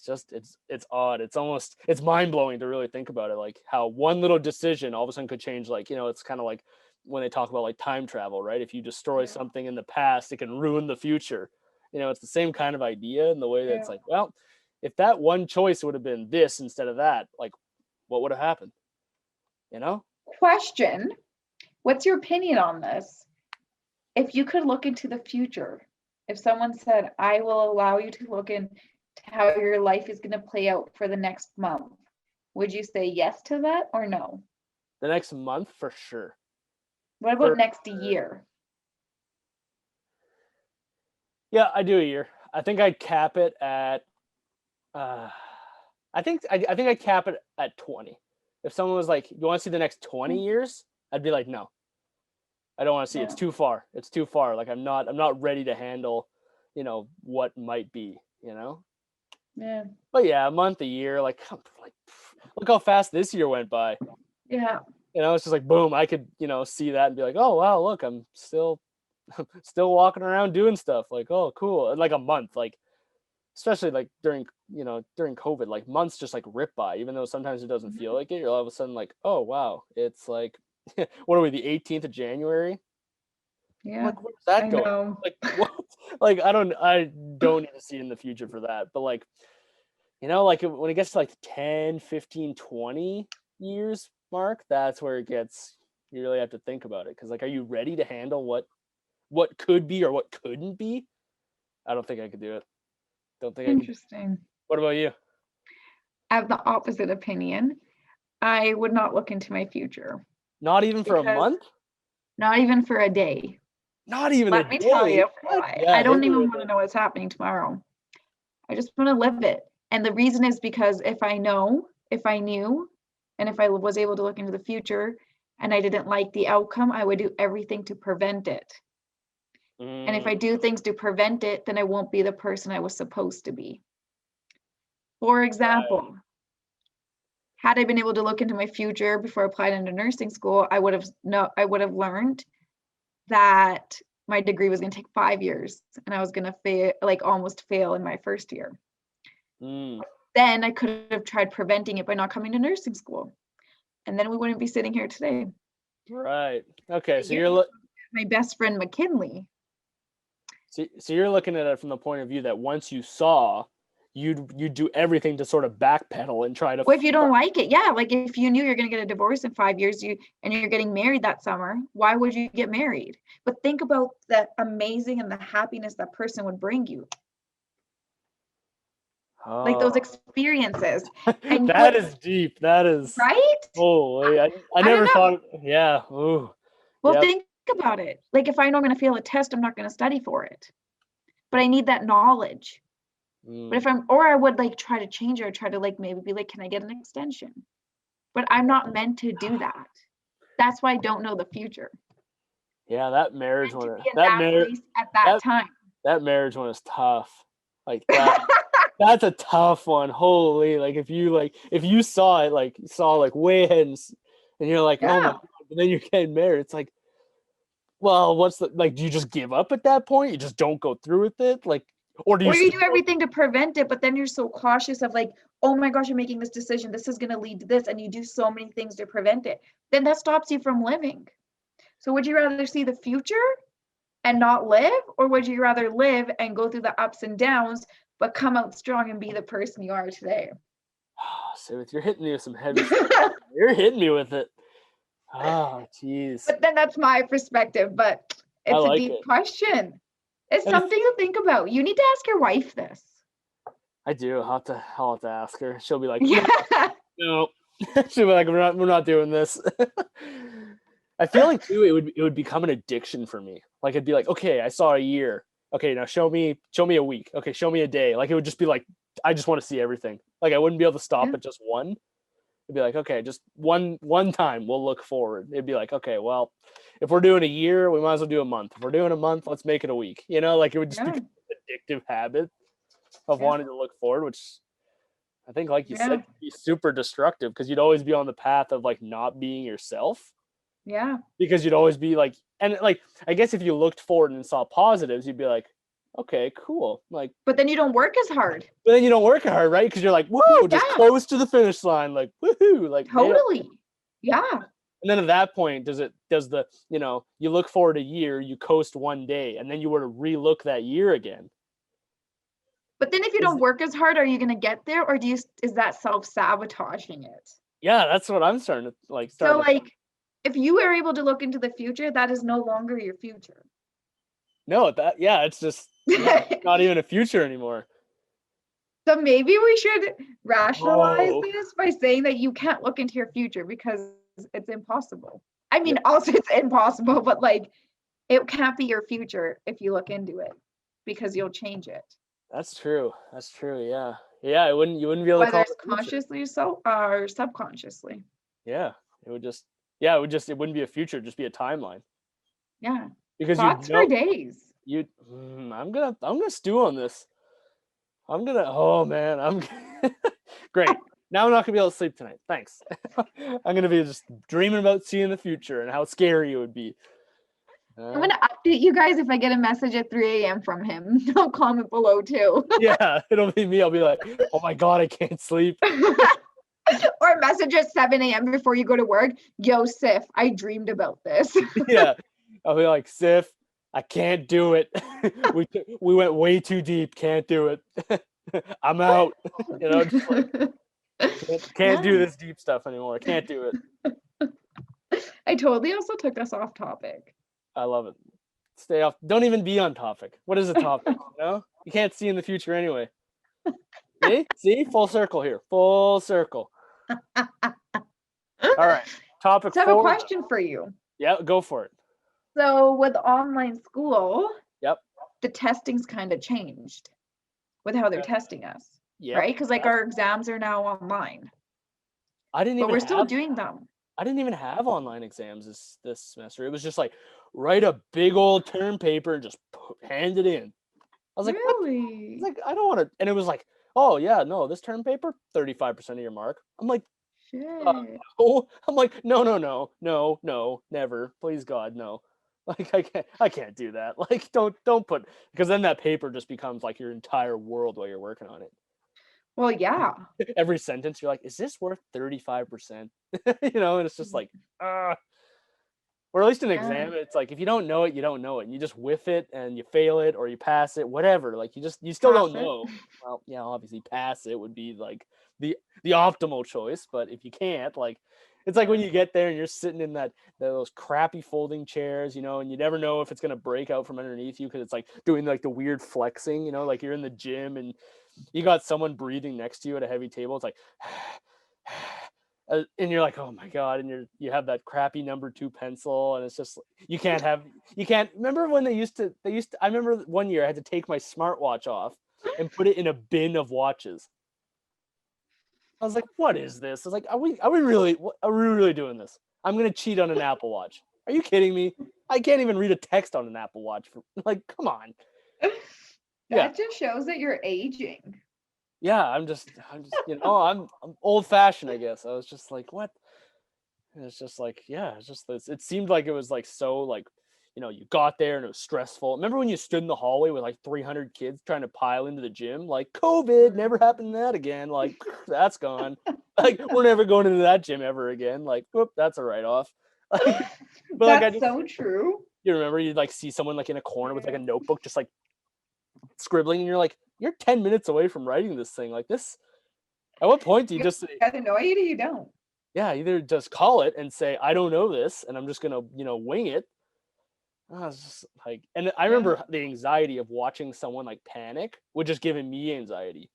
it's odd. It's mind blowing to really think about it. Like how one little decision all of a sudden could change. Like it's kind of like when they talk about like time travel, right? If you destroy Yeah. something in the past, it can ruin the future. It's the same kind of idea in the way that Yeah. it's like, well, if that one choice would have been this instead of that, like what would have happened? You know? Question. What's your opinion on this? If you could look into the future, if someone said, I will allow you to look into how your life is going to play out for the next month, would you say yes to that or no? The next month for sure. What about For next year? Yeah, I do a year. I think I'd cap it at uh I think I'd cap it at 20. If someone was like, "You want to see the next 20 years?" I'd be like, "No. I don't want to see. It's Yeah. too far. It's too far. Like I'm not ready to handle, what might be, Yeah. But yeah, a month, a year, like look how fast this year went by. Yeah. It's just like boom, I could, see that and be like, "Oh, wow, look, I'm still walking around doing stuff." Like, "Oh, cool." And like a month, like especially like during COVID, like months just like rip by, even though sometimes it doesn't feel Mhm. like it. You're all of a sudden like, oh wow, it's like what are we, the 18th of January? I'm Yeah. like, where's that I going? know. Like what? Like I don't need to see in the future for that. But like, like when it gets to like 10, 15, 20 years mark, that's where it gets, you really have to think about it. Cause like, are you ready to handle what could be or what couldn't be? I don't think I could do it. Don't think I could. Interesting. What about you? I have the opposite opinion. I would not look into my future Not even for a because month? not even for a day. Not even a Let me tell day? you What? why. I Yeah, hit don't me even with want to it. know what's happening tomorrow. I just want to live it. And the reason is because if I knew, and if I was able to look into the future and I didn't like the outcome, I would do everything to prevent it. And if Mm, I do things to prevent it, then I won't be the person I was supposed to be. For right. example, had I been able to look into my future before I applied into nursing school, I would have learned that my degree was going to take 5 years and I was going to fail, like almost fail in my first year. Mm, Then I could have tried preventing it by not coming to nursing school. And then we wouldn't be sitting here today. Right. Okay. A So year you're ago, my best friend McKinley. so you're looking at it from the point of view that once you saw, you'd do everything to sort of backpedal and try to. Well, if you don't like it, yeah, like if you knew you're going to get a divorce in 5 years, and you're getting married that summer, why would you get married? But think about the amazing and the happiness that person would bring you, like those Oh, experiences, and you that would, is deep. That is. right? Holy, I I don't never know. thought. Yeah. Ooh. Well, Yep. think about it. Like if I know I'm going to fail a test, I'm not going to study for it, but I need that knowledge. But Mm. if I'm, or I would like try to change it, or try to like maybe be like, can I get an extension? But I'm not meant to do that. That's why I don't know the future. Yeah, that marriage Meant to one. be in that place at that That time. that marriage one is tough. Like that. That's a tough one. Holy, if you saw it, like saw like way ahead, and you're like, oh my Yeah. god, and then you're getting married. It's like, well, what's the like? Do you just give up at that point? You just don't go through with it, like, or do you Or you still do go? everything to prevent it, but then you're so cautious of like, oh my gosh, I'm making this decision. This is going to lead to this. And you do so many things to prevent it. Then that stops you from living. So would you rather see the future and not live? Or would you rather live and go through the ups and downs, but come out strong and be the person you are today? So you're hitting me with some heavy stuff. You're hitting me with it. Ah, jeez, But then that's my perspective. But I it's a like deep it. question. It's And it's, something to think about. You need to ask your wife this. I do. I'll have to ask her. She'll be like, no, Yeah. no. She'll be like, we're not doing this. I feel like too it would become an addiction for me. Like it'd be like, okay, I saw a year. Okay, now show me a week. Okay, show me a day. Like it would just be like I just want to see everything. Like I wouldn't be able to stop Yeah. at just one. It'd be like, okay, just one time we'll look forward. It'd be like, okay, well, if we're doing a year, we might as well do a month. If we're doing a month, let's make it a week. You know, like it would just Yeah. become an addictive habit of Yeah. wanting to look forward, which I think, like you said, Yeah. could be super destructive because you'd always be on the path of like not being yourself Yeah. because you'd always be like, and like, I guess if you looked forward and saw positives, you'd be like, okay, cool. Like, But then you don't work as hard. but then you don't work hard, right? Because you're like, whoa, just Yeah. close to the finish line, like, woohoo, like, made it. Totally. Yeah. And then at that point, you look forward a year, you coast one day, and then you were to relook that year again. But then if you Is don't work as hard, are you going to get there, or is that self-sabotaging it? Yeah, that's what I'm So starting to like if you are able to look into the future, that is no longer your future. know that. Yeah, it's just not even a future anymore. So maybe we should rationalize Oh, this by saying that you can't look into your future because it's impossible. I yeah, mean, also it's impossible, but like it can't be your future if you look into it because you'll change it, that's true. That's true. Yeah, yeah. You wouldn't be able to whether call it's it a future. consciously so or subconsciously. Yeah, it would just. Yeah, it wouldn't be a future, just be a timeline Yeah. because you'd Thoughts for know days. I'm gonna stew on this. I'm gonna. Oh man, great. Now I'm not gonna be able to sleep tonight. Thanks. I'm gonna be just dreaming about seeing the future and how scary it would be. I'm gonna update you guys if I get a message at 3 a.m. from him. Don't comment below too. Yeah, it'll be me. I'll be like, oh my god, I can't sleep. Or message at 7 a.m. before you go to work. Yo, Sif, I dreamed about this. Yeah, I'll be like, Sif, I can't do it. We went way too deep. Can't do it. I'm out. Just like can't do Yeah. this deep stuff anymore. Can't do it. I totally also took us off topic. I love it. Stay off. Don't even be on topic. What is a topic? You can't see in the future anyway. See, full circle here. Full circle. All right. Topic So I have a 4. question for you. Yeah, go for it. So with online school, Yep. the testing's kind of changed with how they're testing us, Yep. right? Because like our exams are now online, I didn't but even we're still have doing them. I didn't even have online exams this semester. It was just like write a big old term paper and just hand it in. I was like, what? Really? Like I don't want to. And it was like, oh yeah, no, this term paper, 35% of your mark. I'm like, Shit. oh, I'm like, no, no, no, no, no, never, please God, no. Like I can't do that. Like don't put because then that paper just becomes like your entire world while you're working on it. Well, yeah. Every sentence you're like, is this worth 35%? And it's just like, Or at least an Yeah, exam, it's like if you don't know it, you don't know it, and you just whiff it and you fail it or you pass it, whatever. Like you still don't pass it. know. Well, yeah, obviously pass it would be like the the optimal choice, but if you can't, like it's like when Yeah. you get there and you're sitting in those crappy folding chairs, and you never know if it's gonna break out from underneath you because it's like doing like the weird flexing, like you're in the gym and you got someone breathing next to you at a heavy table. It's like, and you're like, oh my god, and you have that crappy number two pencil, and it's just you can't. Remember when they used to? I remember one year I had to take my smartwatch off and put it in a bin of watches. I was like, what is this? I was like, are we really are we really doing this? I'm gonna cheat on an Apple Watch. Are you kidding me? I can't even read a text on an Apple Watch. Like, come on. Yeah, That just shows that you're aging. yeah, I'm old fashioned, I guess. I was just like, what? And it's just like, yeah, it's just this. It seemed like it was like so like, you got there and it was stressful. Remember when you stood in the hallway with like 300 kids trying to pile into the gym? Like COVID never happened that again. Like that's gone. Like we're never going into that gym ever again. Like, whoop, that's a write off. Like, but like I That's just so true. you remember you'd like see someone like in a corner with like a Yeah. notebook just like scribbling, and you're like, you're 10 minutes away from writing this thing. Like this. At what point do you You just either know it or you don't. yeah, either just call it and say, I don't know this, and I'm just gonna, wing it. I was just like, and I Yeah. remember the anxiety of watching someone like panic, which is giving me anxiety.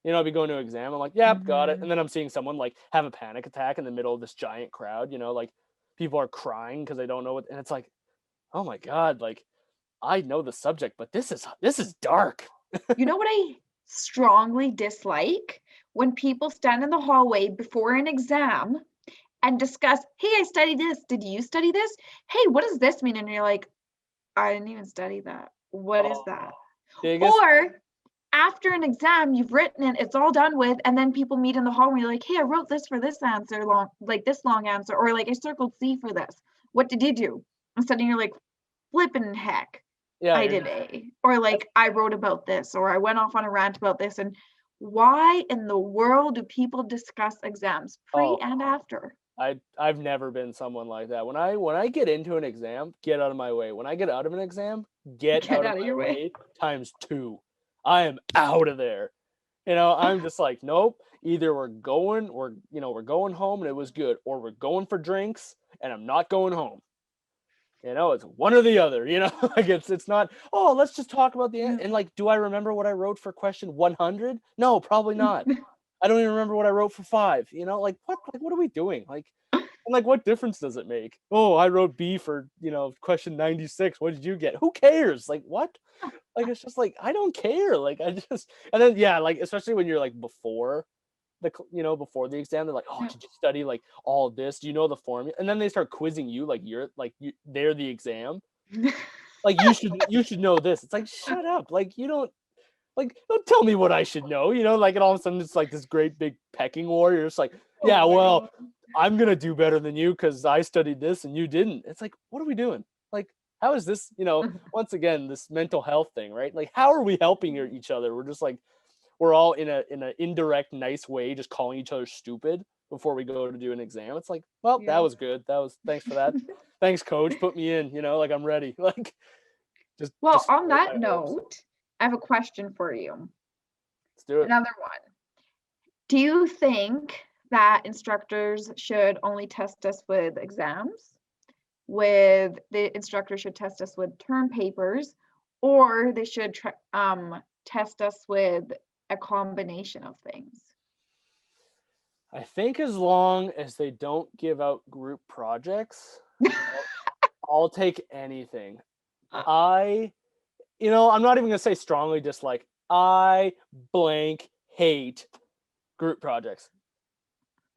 I'd be going to an exam, I'm like, yep, got it. Mhm. And then I'm seeing someone like have a panic attack in the middle of this giant crowd, like people are crying because they don't know what, and it's like, oh my God, like I know the subject, but this is dark. You know what I strongly dislike? When people stand in the hallway before an exam and discuss, "Hey, I studied this. Did you study this? Hey, what does this mean?" And you're like, "I didn't even study that. What is Oh, that?" biggest, Or after an exam, you've written it, it's all done with, and then people meet in the hallway, you're like, "Hey, I wrote this for this answer, this long answer," or like, "I circled C for this. What did you do?" Instead, you're like, "Flippin' heck, yeah, I you're did just A," or like, "I wrote about this," or "I went off on a rant about this." And why in the world do people discuss exams pre oh, and after? I've never been someone like that. When I get into an exam, get out of my way. When I get out of an exam, get Get out of out of my your way. way times two. I am out of there. I'm just like, nope. Either we're going home and it was good, or we're going for drinks and I'm not going home. It's one or the other. Like it's not. Oh, let's just talk about Yeah. and like, do I remember what I wrote for question 100? No, probably not. I don't even remember what I wrote for five. Like what? Like what are we doing? Like and like, what difference does it make? Oh, I wrote B for, question 96. What did you get? Who cares? Like, what? Like, it's just like, I don't care. Like, and then, yeah, like, especially when you're like before the exam, they're like, oh, Yeah. did you study like all of this? Do you know the formula? And then they start quizzing you they're the exam. Like, you should know this. It's like, shut up. Like, don't tell me what I should know, like, and all of a sudden it's like this great big pecking war. You're just like, Oh yeah, my well, god. I'm gonna do better than you because I studied this and you didn't. It's like, what are we doing? Like, how is this, once again, this mental health thing, right? Like, how are we helping each other? We're just like, we're all in a indirect, nice way, just calling each other stupid before we go to do an exam. It's like, well, that Yeah. was good. Thanks for that. Thanks, coach. Put me in, like I'm ready. Like, just Well, on destroy that my hopes. note, I have a question for you. Let's do it. Another one. Do you think that instructors should only test us with exams? With the instructor should test us with term papers, or they should test us with a combination of things? I think as long as they don't give out group projects, I'll, I'll take anything. I, I'm not even gonna say strongly dislike. I blank hate group projects.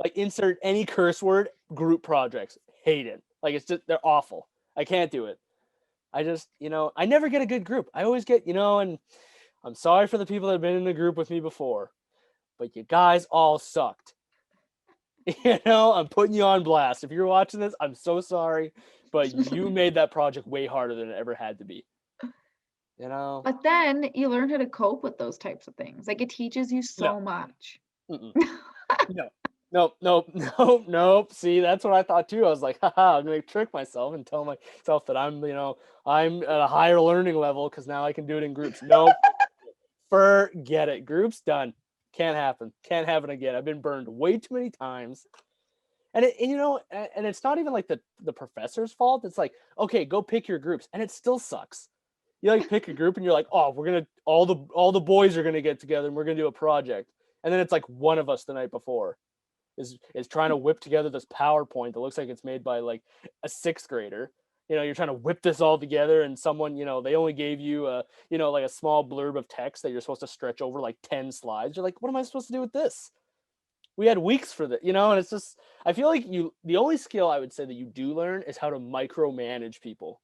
Like insert any curse word, group projects. Hate it. Like it's just they're awful. I can't do it. I just, I never get a good group. I always get, and I'm sorry for the people that have been in the group with me before, but you guys all sucked. I'm putting you on blast. If you're watching this, I'm so sorry, but you made that project way harder than it ever had to be. You know? But then you learn how to cope with those types of things. Like it teaches you No, so much. mm-mm, no. Nope, nope, nope, nope. See, that's what I thought too. I was like, haha, I'm gonna trick myself and tell myself that I'm at a higher learning level because now I can do it in groups. Nope, forget it. Groups done. Can't happen. Can't happen again. I've been burned way too many times. And it's not even like the professor's fault. It's like, okay, go pick your groups, and it still sucks. You like pick a group, and you're like, oh, we're gonna all the boys are gonna get together, and we're gonna do a project, and then it's like one of us the night before is trying to whip together this PowerPoint that looks like it's made by like a sixth grader. You're trying to whip this all together, and someone, they only gave you like a small blurb of text that you're supposed to stretch over like 10 slides. You're like, what am I supposed to do with this? We had weeks for that, and it's just, I feel like the only skill I would say that you do learn is how to micromanage people.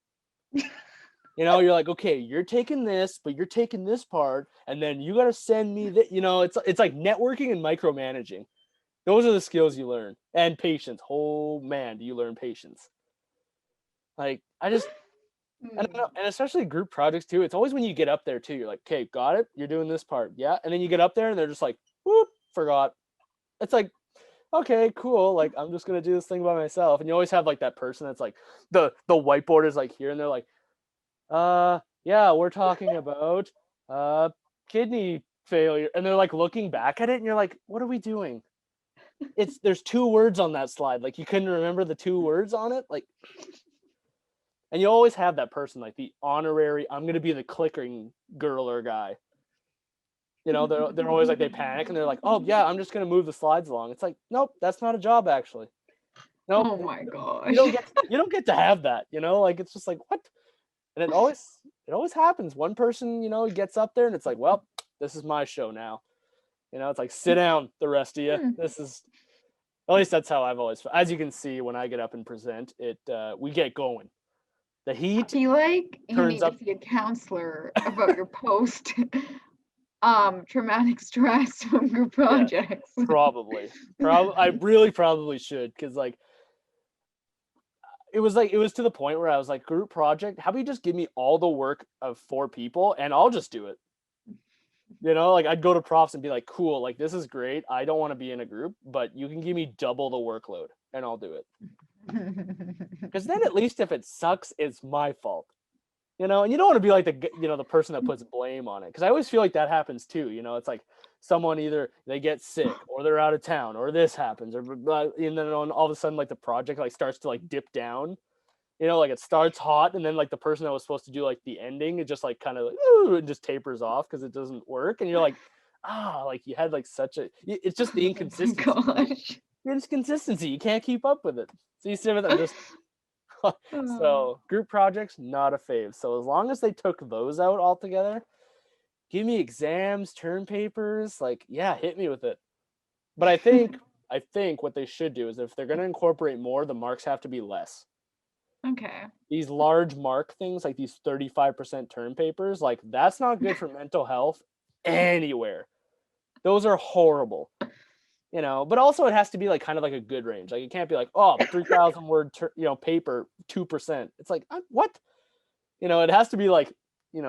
You're like, okay, you're taking this, but you're taking this part, and then you got to send me that. It's like networking and micromanaging. Those are the skills you learn, and patience. Oh man, do you learn patience? Like and I know, and especially group projects too. It's always when you get up there too. You're like, okay, got it. You're doing this part, yeah. And then you get up there, and they're just like, whoop, forgot. It's like, okay, cool. Like, I'm just gonna do this thing by myself. And you always have like that person that's like, the whiteboard is like here, and they're like, yeah, we're talking about kidney failure, and they're like looking back at it, and you're like, what are we doing? There's 2 words on that slide. Like, you couldn't remember the 2 words on it, like. And you always have that person, like the honorary, I'm gonna be the clicking girl or guy. They're always like, they panic and they're like, oh yeah, I'm just gonna move the slides along. It's like, nope, that's not a job actually. Nope. Oh my You gosh. don't get to have that, like it's just like, what? And it always happens. One person, gets up there and it's like, well, this is my show now. It's like, sit down, the rest of you. This is, at least that's how I've always, as you can see, when I get up and present, we get going. The I heat feel like you turns need to up. see a counselor about your post traumatic stress from group Yeah, projects. probably. I really probably should, because like it was to the point where I was like, group project, how about you just give me all the work of 4 people and I'll just do it. Like, I'd go to profs and be like, cool, like, this is great. I don't want to be in a group, but you can give me double the workload and I'll do it. Because then at least if it sucks, it's my fault. And you don't want to be like the person that puts blame on it. Because I always feel like that happens too. It's like someone, either they get sick or they're out of town or this happens, or and then all of a sudden, like, the project like starts to like dip down. Like, it starts hot, and then like the person that was supposed to do like the ending, it just like kind of like, ooh, it just tapers off because it doesn't work. And you're like, like, you had like it's just the Oh my inconsistency. gosh. It's consistency. You can't keep up with it. So you see, I'm just Oh. so group projects, not a fave. So as long as they took those out altogether, give me exams, term papers, like, yeah, hit me with it. But I think what they should do is, if they're going to incorporate more, the marks have to be less. Okay. These large mark things, like these 35% term papers, like, that's not good for mental health anywhere. Those are horrible. But also it has to be like kind of like a good range. Like, it can't be like, oh, 3,000 word paper, 2%. It's like, what? It has to be like,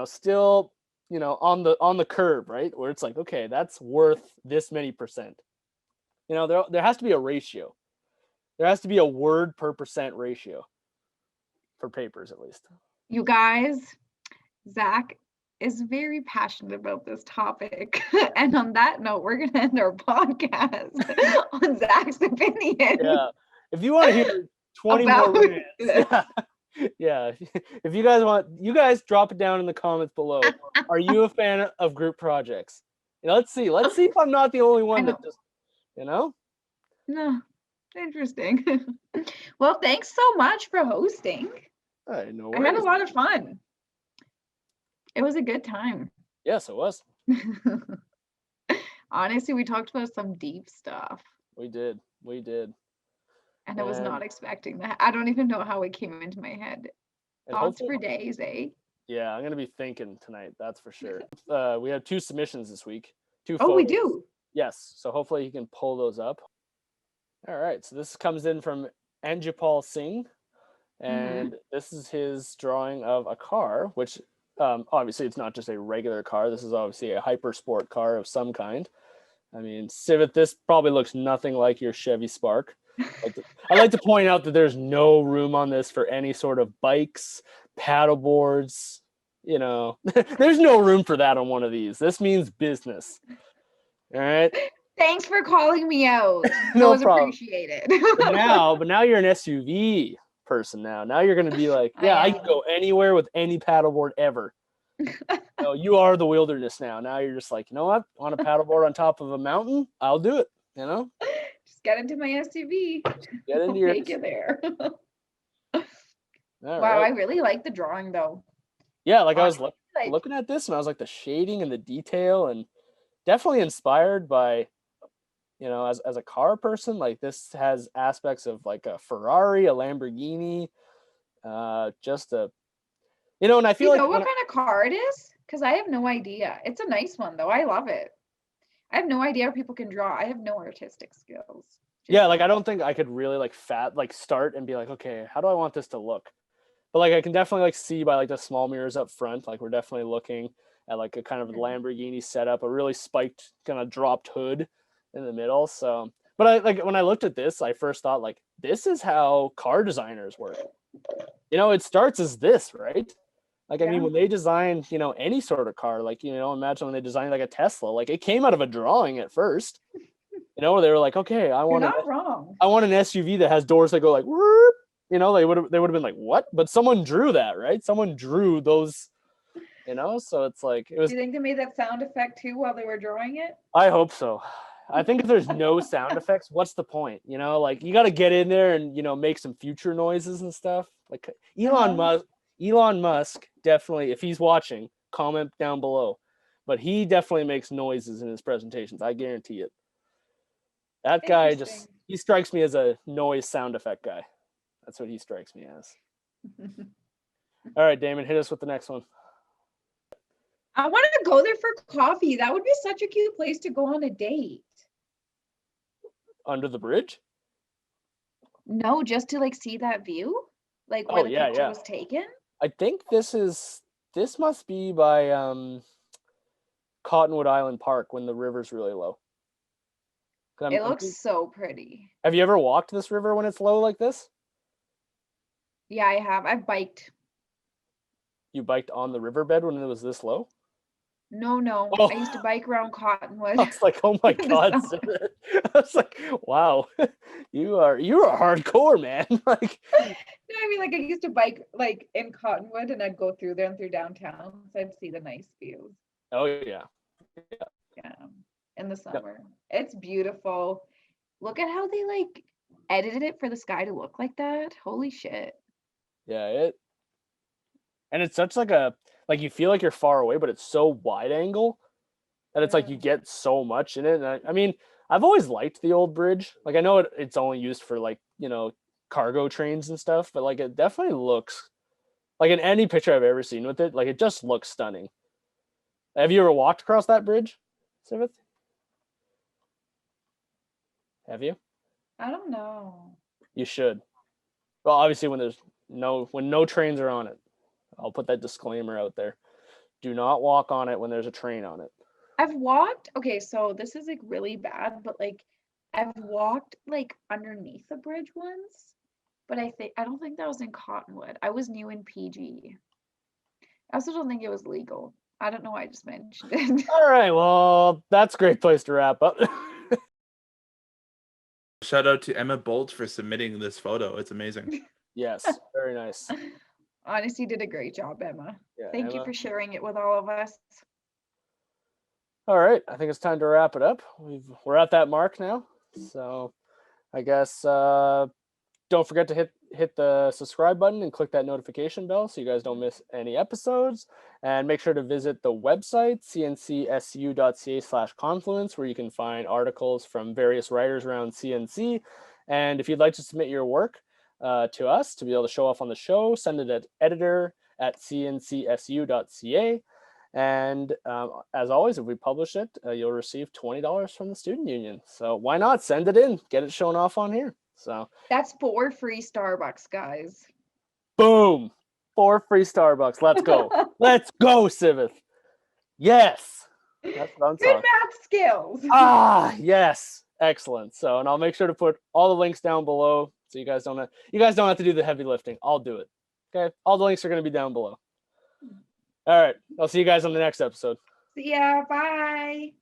still, on the curve, right? Where it's like, okay, that's worth this many percent. There has to be a ratio. There has to be a word per percent ratio for papers, at least. You guys, Zach is very passionate about this topic. And on that note, we're going to end our podcast on Zach's opinion Yeah. If you want to hear 20 more about rants, this. yeah. Yeah. If you guys drop it down in the comments below. Are you a fan of group projects? Let's see if I'm not the only one that just, No, interesting. Well, thanks so much for hosting. Hey, no I had a worries. lot of fun. It was a good time. Yes, it was. Honestly, we talked about some deep stuff. We did. And I was not expecting that. I don't even know how it came into my head. Thoughts for days, eh? Yeah, I'm gonna be thinking tonight. That's for sure. We have 2 submissions this week. 2 Oh, photos. we do. Yes. So hopefully you can pull those up. All right. So this comes in from Anjapal Singh, and this is his drawing of a car, which obviously it's not just a regular car. This is obviously a hyper sport car of some kind. I mean, Civet, this probably looks nothing like your Chevy Spark. I'd like to point out that there's no room on this for any sort of bikes, paddle boards. You know, there's no room for that on one of these. This means business. All right. Thanks for calling me out. It No was problem. appreciated. But now you're an SUV person now. Now you're gonna be like, yeah, I can go anywhere with any paddleboard ever. No, you are the wilderness now. Now you're just like, you know what? On a paddleboard on top of a mountain, I'll do it. You know? Just get into my SUV. Get into I'll your take you there. All Wow, right. I really like the drawing though. Yeah, like I was Honestly, like, looking at this and I was like the shading and the detail and definitely inspired by, you know, as a car person, like this has aspects of like a Ferrari, a Lamborghini, just a, you know, and I do feel you like know what kind of car it is? Because I have no idea. It's a nice one though. I love it. I have no idea how people can draw. I have no artistic skills. yeah, Just like I saying. don't think I could really like start and be like, okay, how do I want this to look? But like I can definitely like see by like the small mirrors up front, like we're definitely looking at like a kind of Mhm. Lamborghini setup, a really spiked kind of dropped hood in the middle. So, but I like when I looked at this, I first thought like this is how car designers work. You know, it starts as this, right? Like I mean, Yeah. when they design, you know, any sort of car, like you know, imagine when they designed like a Tesla, like it came out of a drawing at first. You know, they were like, okay, You're not wrong. I want an SUV that has doors that go like, whoop. You know, they would have been like, what? But someone drew that, right? Someone drew those, you know. So it's like it Do was. you think they made that sound effect too while they were drawing it? I hope so. I think if there's no sound effects, what's the point? You know, like you got to get in there and you know make some future noises and stuff. Like Uh-huh. Elon Musk definitely, if he's watching, comment down below. But he definitely makes noises in his presentations. I guarantee it. That guy Interesting. just he strikes me as a noise sound effect guy. That's what he strikes me as. All right, Damon, hit us with the next one. I want to go there for coffee. That would be such a cute place to go on a date. Under the bridge? No, just to like see that view, like where Oh the yeah, picture yeah. was taken. I think this must be by Cottonwood Island Park when the river's really low. It looks so pretty. Have you ever walked this river when it's low like this? Yeah, I have. I've biked. You biked on the riverbed when it was this low? No. Oh, I used to bike around Cottonwood I was like, oh my in the god, summer. Sarah. I was like, wow, you're hardcore, man. Like, No, I mean, like I used to bike like in Cottonwood, and I'd go through there and through downtown, so I'd see the nice views. oh yeah, Yeah, in the yeah, summer, it's beautiful. Look at how they like edited it for the sky to look like that. Holy shit! yeah. And it's such like you feel like you're far away, but it's so wide angle that it's like Yeah. you get so much in it. And I mean, I've always liked the old bridge. Like I know it's only used for like you know cargo trains and stuff, but like it definitely looks like in any picture I've ever seen with it, like it just looks stunning. Have you ever walked across that bridge, Sivith? Have you? I don't know. You should. Well, obviously when no trains are on it. I'll put that disclaimer out there. Do not walk on it when there's a train on it. I've walked. Okay, so this is like really bad, but like I've walked like underneath the bridge once, but I don't think that was in Cottonwood. I was new in PG. I also don't think it was legal. I don't know why I just mentioned it. All right, well, that's a great place to wrap up. Shout out to Emma Bolt for submitting this photo. It's amazing. Yes, very nice. Honestly, you did a great job, Emma. Yeah, Thank you Emma. for sharing it with all of us. All right, I think it's time to wrap it up. We're at that mark now, so I guess don't forget to hit the subscribe button and click that notification bell so you guys don't miss any episodes. And make sure to visit the website cncsu.ca/confluence where you can find articles from various writers around CNC. And if you'd like to submit your work to us to be able to show off on the show, send it at editor@cncsu.ca. And as always, if we publish it, you'll receive $20 from the student union. So why not send it in, get it shown off on here. So That's 4 free Starbucks, guys. boom, 4 free Starbucks. Let's go. Let's go, Civith. Yes. That's what I'm Good talking. math skills. Ah, yes. Excellent. So, and I'll make sure to put all the links down below so you guys don't have to do the heavy lifting. I'll do it. Okay? All the links are going to be down below. All right. I'll see you guys on the next episode. See ya. Bye.